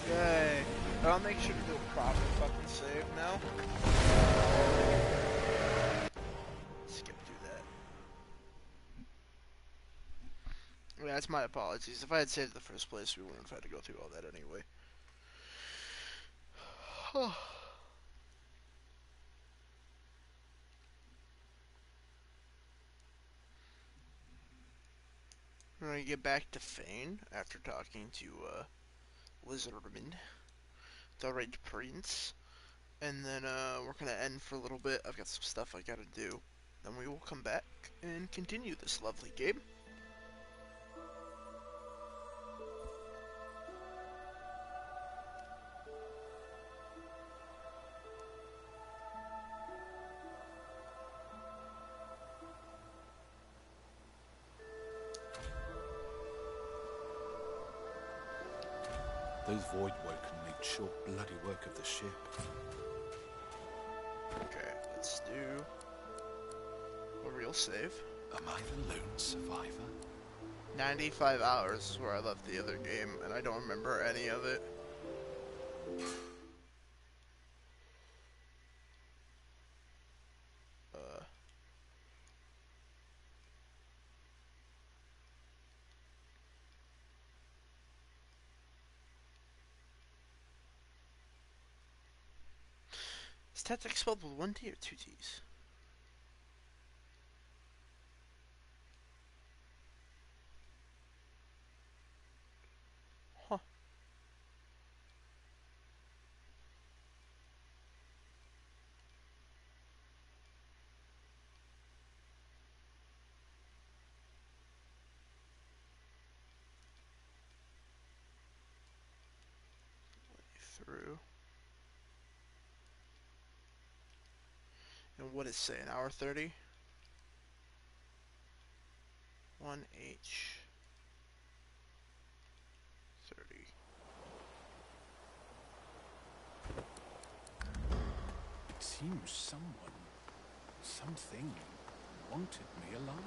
Yay. But I'll make sure to do a proper fucking save now. Skip through that. Yeah, that's my apologies. If I had saved the first place, we wouldn't have had to go through all that anyway. We're gonna get back to Fane after talking to Lizardman, the Red Prince, and then we're gonna end for a little bit. I've got some stuff I gotta do. Then we will come back and continue this lovely game. Those Voidwoken made short bloody work of the ship. Okay, let's do a real save. Am I the lone survivor? 95 hours is where I left the other game, and I don't remember any of it. Is tactic spelled with one T or two T's? Huh. Through. And what is say, an hour 30? 1H 30. It seems something wanted me alive.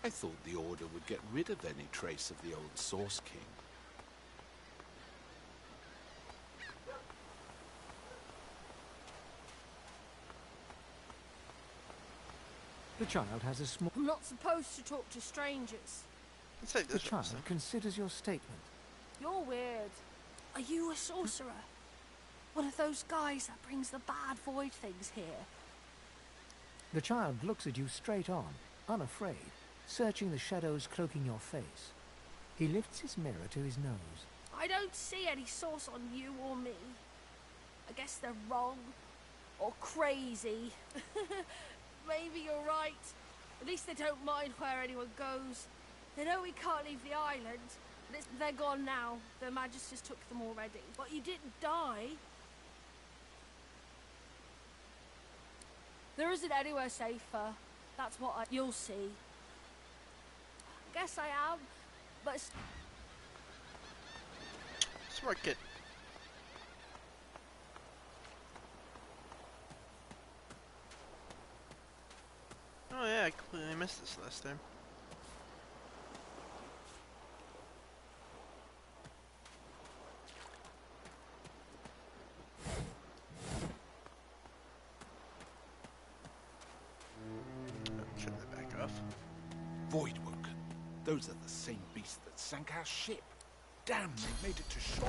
I thought the Order would get rid of any trace of the old Source King. The child has a small... I'm not supposed to talk to strangers. The child considers your statement. You're weird. Are you a sorcerer? One of those guys that brings the bad void things here? The child looks at you straight on, unafraid, searching the shadows cloaking your face. He lifts his mirror to his nose. I don't see any source on you or me. I guess they're wrong. Or crazy. Maybe you're right. At least they don't mind where anyone goes. They know we can't leave the island. But they're gone now. The Magisters took them already. But you didn't die. There isn't anywhere safer. That's what you'll see. I guess I am, but... Smart kid. Oh yeah, I completely missed this last time. Turn that back off. Voidwoken. Those are the same beasts that sank our ship. Damn, they made it to shore.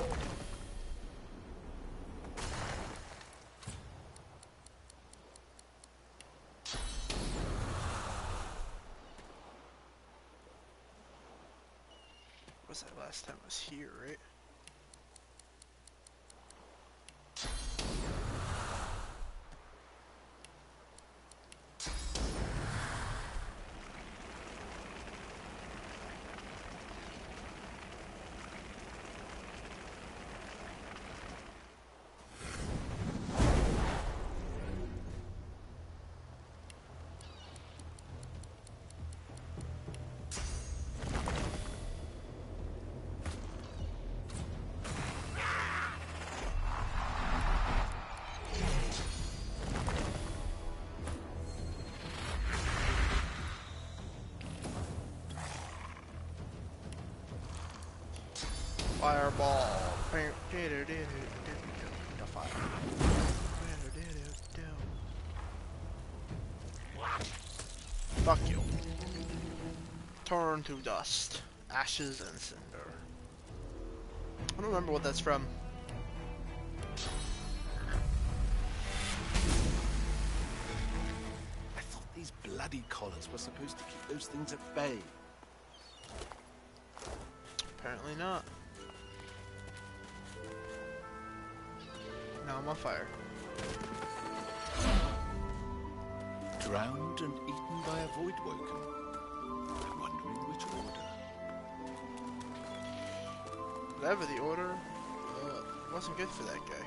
Was that last time I was here, right? Fireball. No fire. Fuck you. Turn to dust. Ashes and cinder. I don't remember what that's from. I thought these bloody collars were supposed to keep those things at bay. Apparently not. Now I'm on fire. Drowned and eaten by a Voidwoken. I'm wondering which order. Whatever the order, wasn't good for that guy.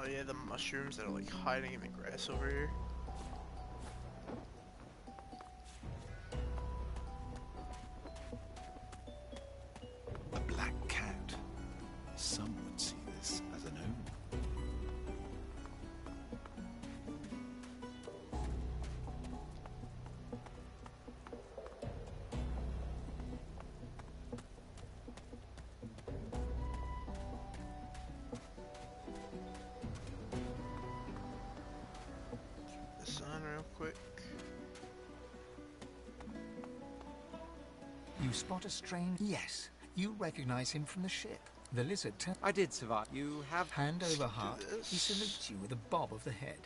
Oh yeah, the mushrooms that are like hiding in the grass over here. A black cat. Some would see this as an omen. This on real quick. You spot a strange... Yes, you recognize him from the ship. The lizard... I did survive. You have... Hand over heart, he salutes you with a bob of the head.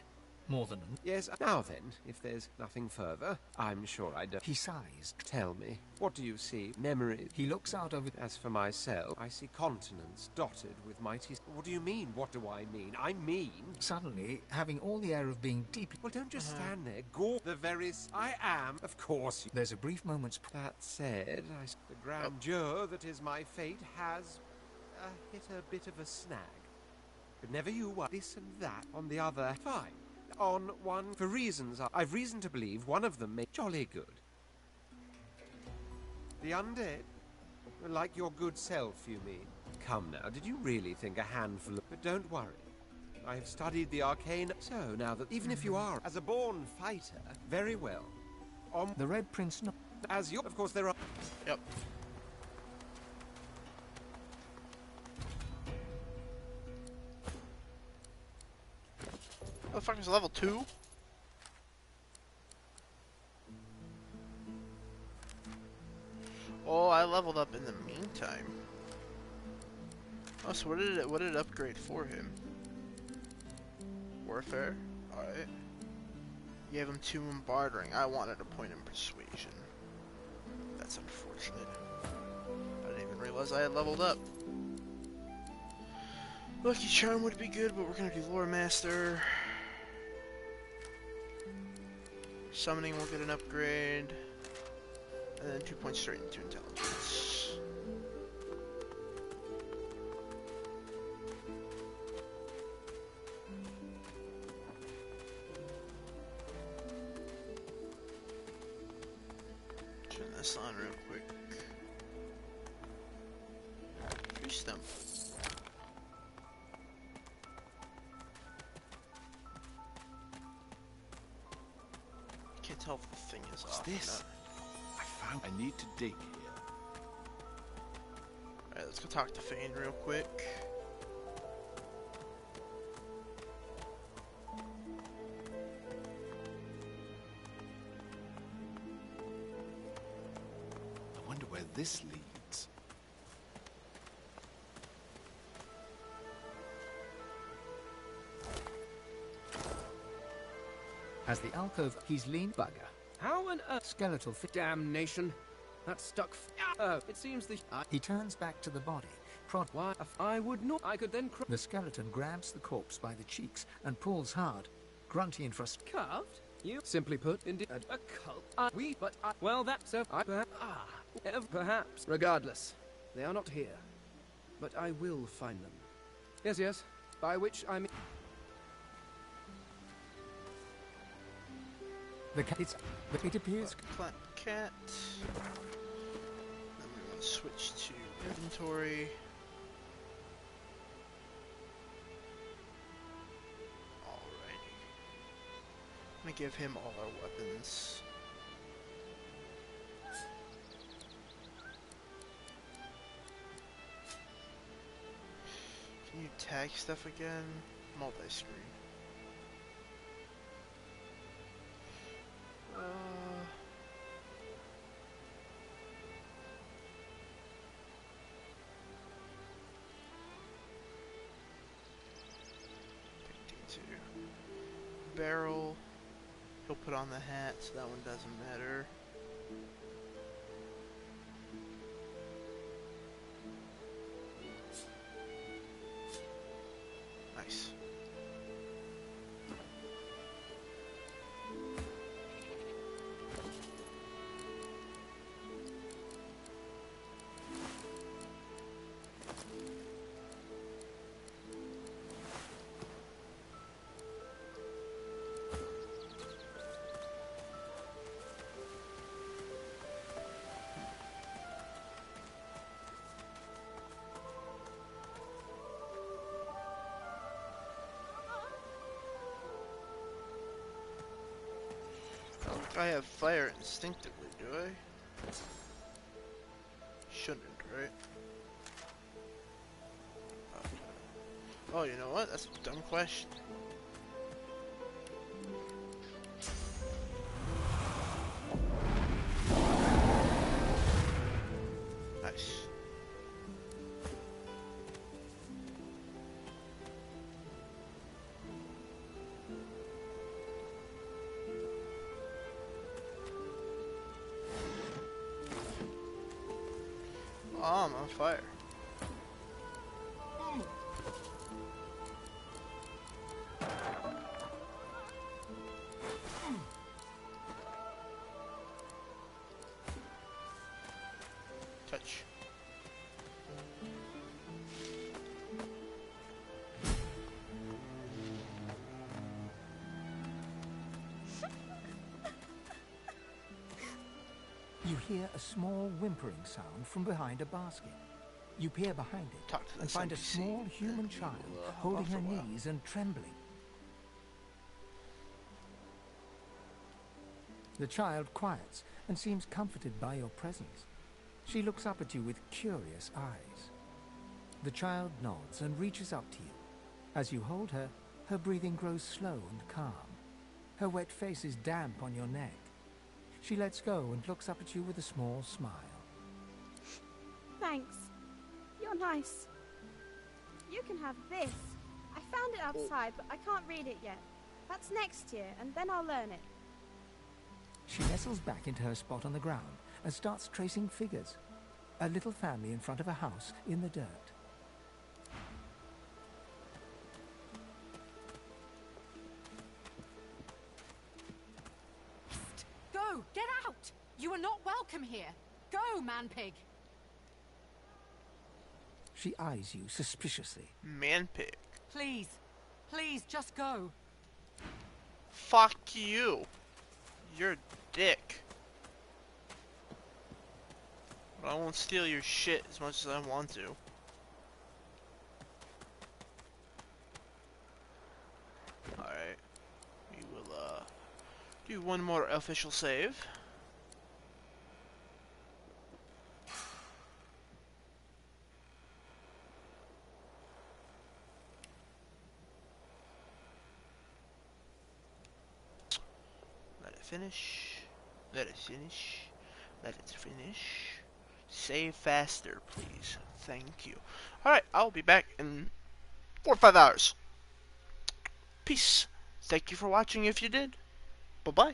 More than... Yes, now then, if there's nothing further, I'm sure I don't... He sighs. Tell me, what do you see? Memories? He looks out over... As for myself, I see continents dotted with mighty... What do you mean, what do I mean? I mean... Suddenly, having all the air of being deep... Well, don't just stand there. Gore the very... I am, of course. There's a brief moment's... That said, the grandeur that is my fate has hit a bit of a snag. But never you were this and that on the other. Fine. On one, for reasons I've reason to believe one of them may jolly good. The undead? Like your good self, you mean? Come now, did you really think a handful of... But don't worry. I have studied the arcane, so now that even if you are, as a born fighter, very well. The Red Prince... As you... Of course there are... Yep. Motherfucker's level 2? Oh, I leveled up in the meantime. Oh, so what did it upgrade for him? Warfare? Alright. Gave him 2 in bartering. I wanted a point in persuasion. That's unfortunate. I didn't even realize I had leveled up. Lucky Charm would be good, but we're gonna do Lore Master. Summoning will get an upgrade. And then 2 points straight into intelligence. Turn this on real quick. Tree stump. Can't tell if the thing is What's off. this? I need to dig here. Alright, let's go talk to Fane real quick. I wonder where this leads. As the alcove, he's lean bugger. How on earth? Skeletal fit. Damnation. That stuck. Oh, it seems the. He turns back to the body. Prod. Why? I would not. I could then. The skeleton grabs the corpse by the cheeks and pulls hard. Grunty in frustration. Carved? You simply put, indeed, a cult. Well, that's so. Perhaps. Regardless, they are not here. But I will find them. Yes, yes. By which I mean. The cat. It appears. Plant cat. Then we want to switch to inventory. Alrighty. I'm gonna give him all our weapons. Can you tag stuff again? Multi-screen. Barrel. He'll put on the hat, so that one doesn't matter. Nice. I have fire instinctively, do I? Shouldn't, right? Okay. Oh, you know what? That's a dumb question. Nice. Oh, I'm on fire. Touch. You hear a small whimpering sound from behind a basket. You peer behind it and find a small human child holding her knees and trembling. The child quiets and seems comforted by your presence. She looks up at you with curious eyes. The child nods and reaches up to you. As you hold her, her breathing grows slow and calm. Her wet face is damp on your neck. She lets go and looks up at you with a small smile. Thanks. You're nice. You can have this. I found it outside, but I can't read it yet. That's next year, and then I'll learn it. She nestles back into her spot on the ground and starts tracing figures. A little family in front of a house in the dirt. Go! Get out! You are not welcome here. Go, man-pig! She eyes you suspiciously. Man-pig. Please. Please, just go. Fuck you. You're a dick. But I won't steal your shit as much as I want to. Alright. We will, do one more official save. Let it finish. Let it finish. Let it finish. Save faster, please. Thank you. Alright, I'll be back in 4 or 5 hours. Peace. Thank you for watching if you did. Bye-bye.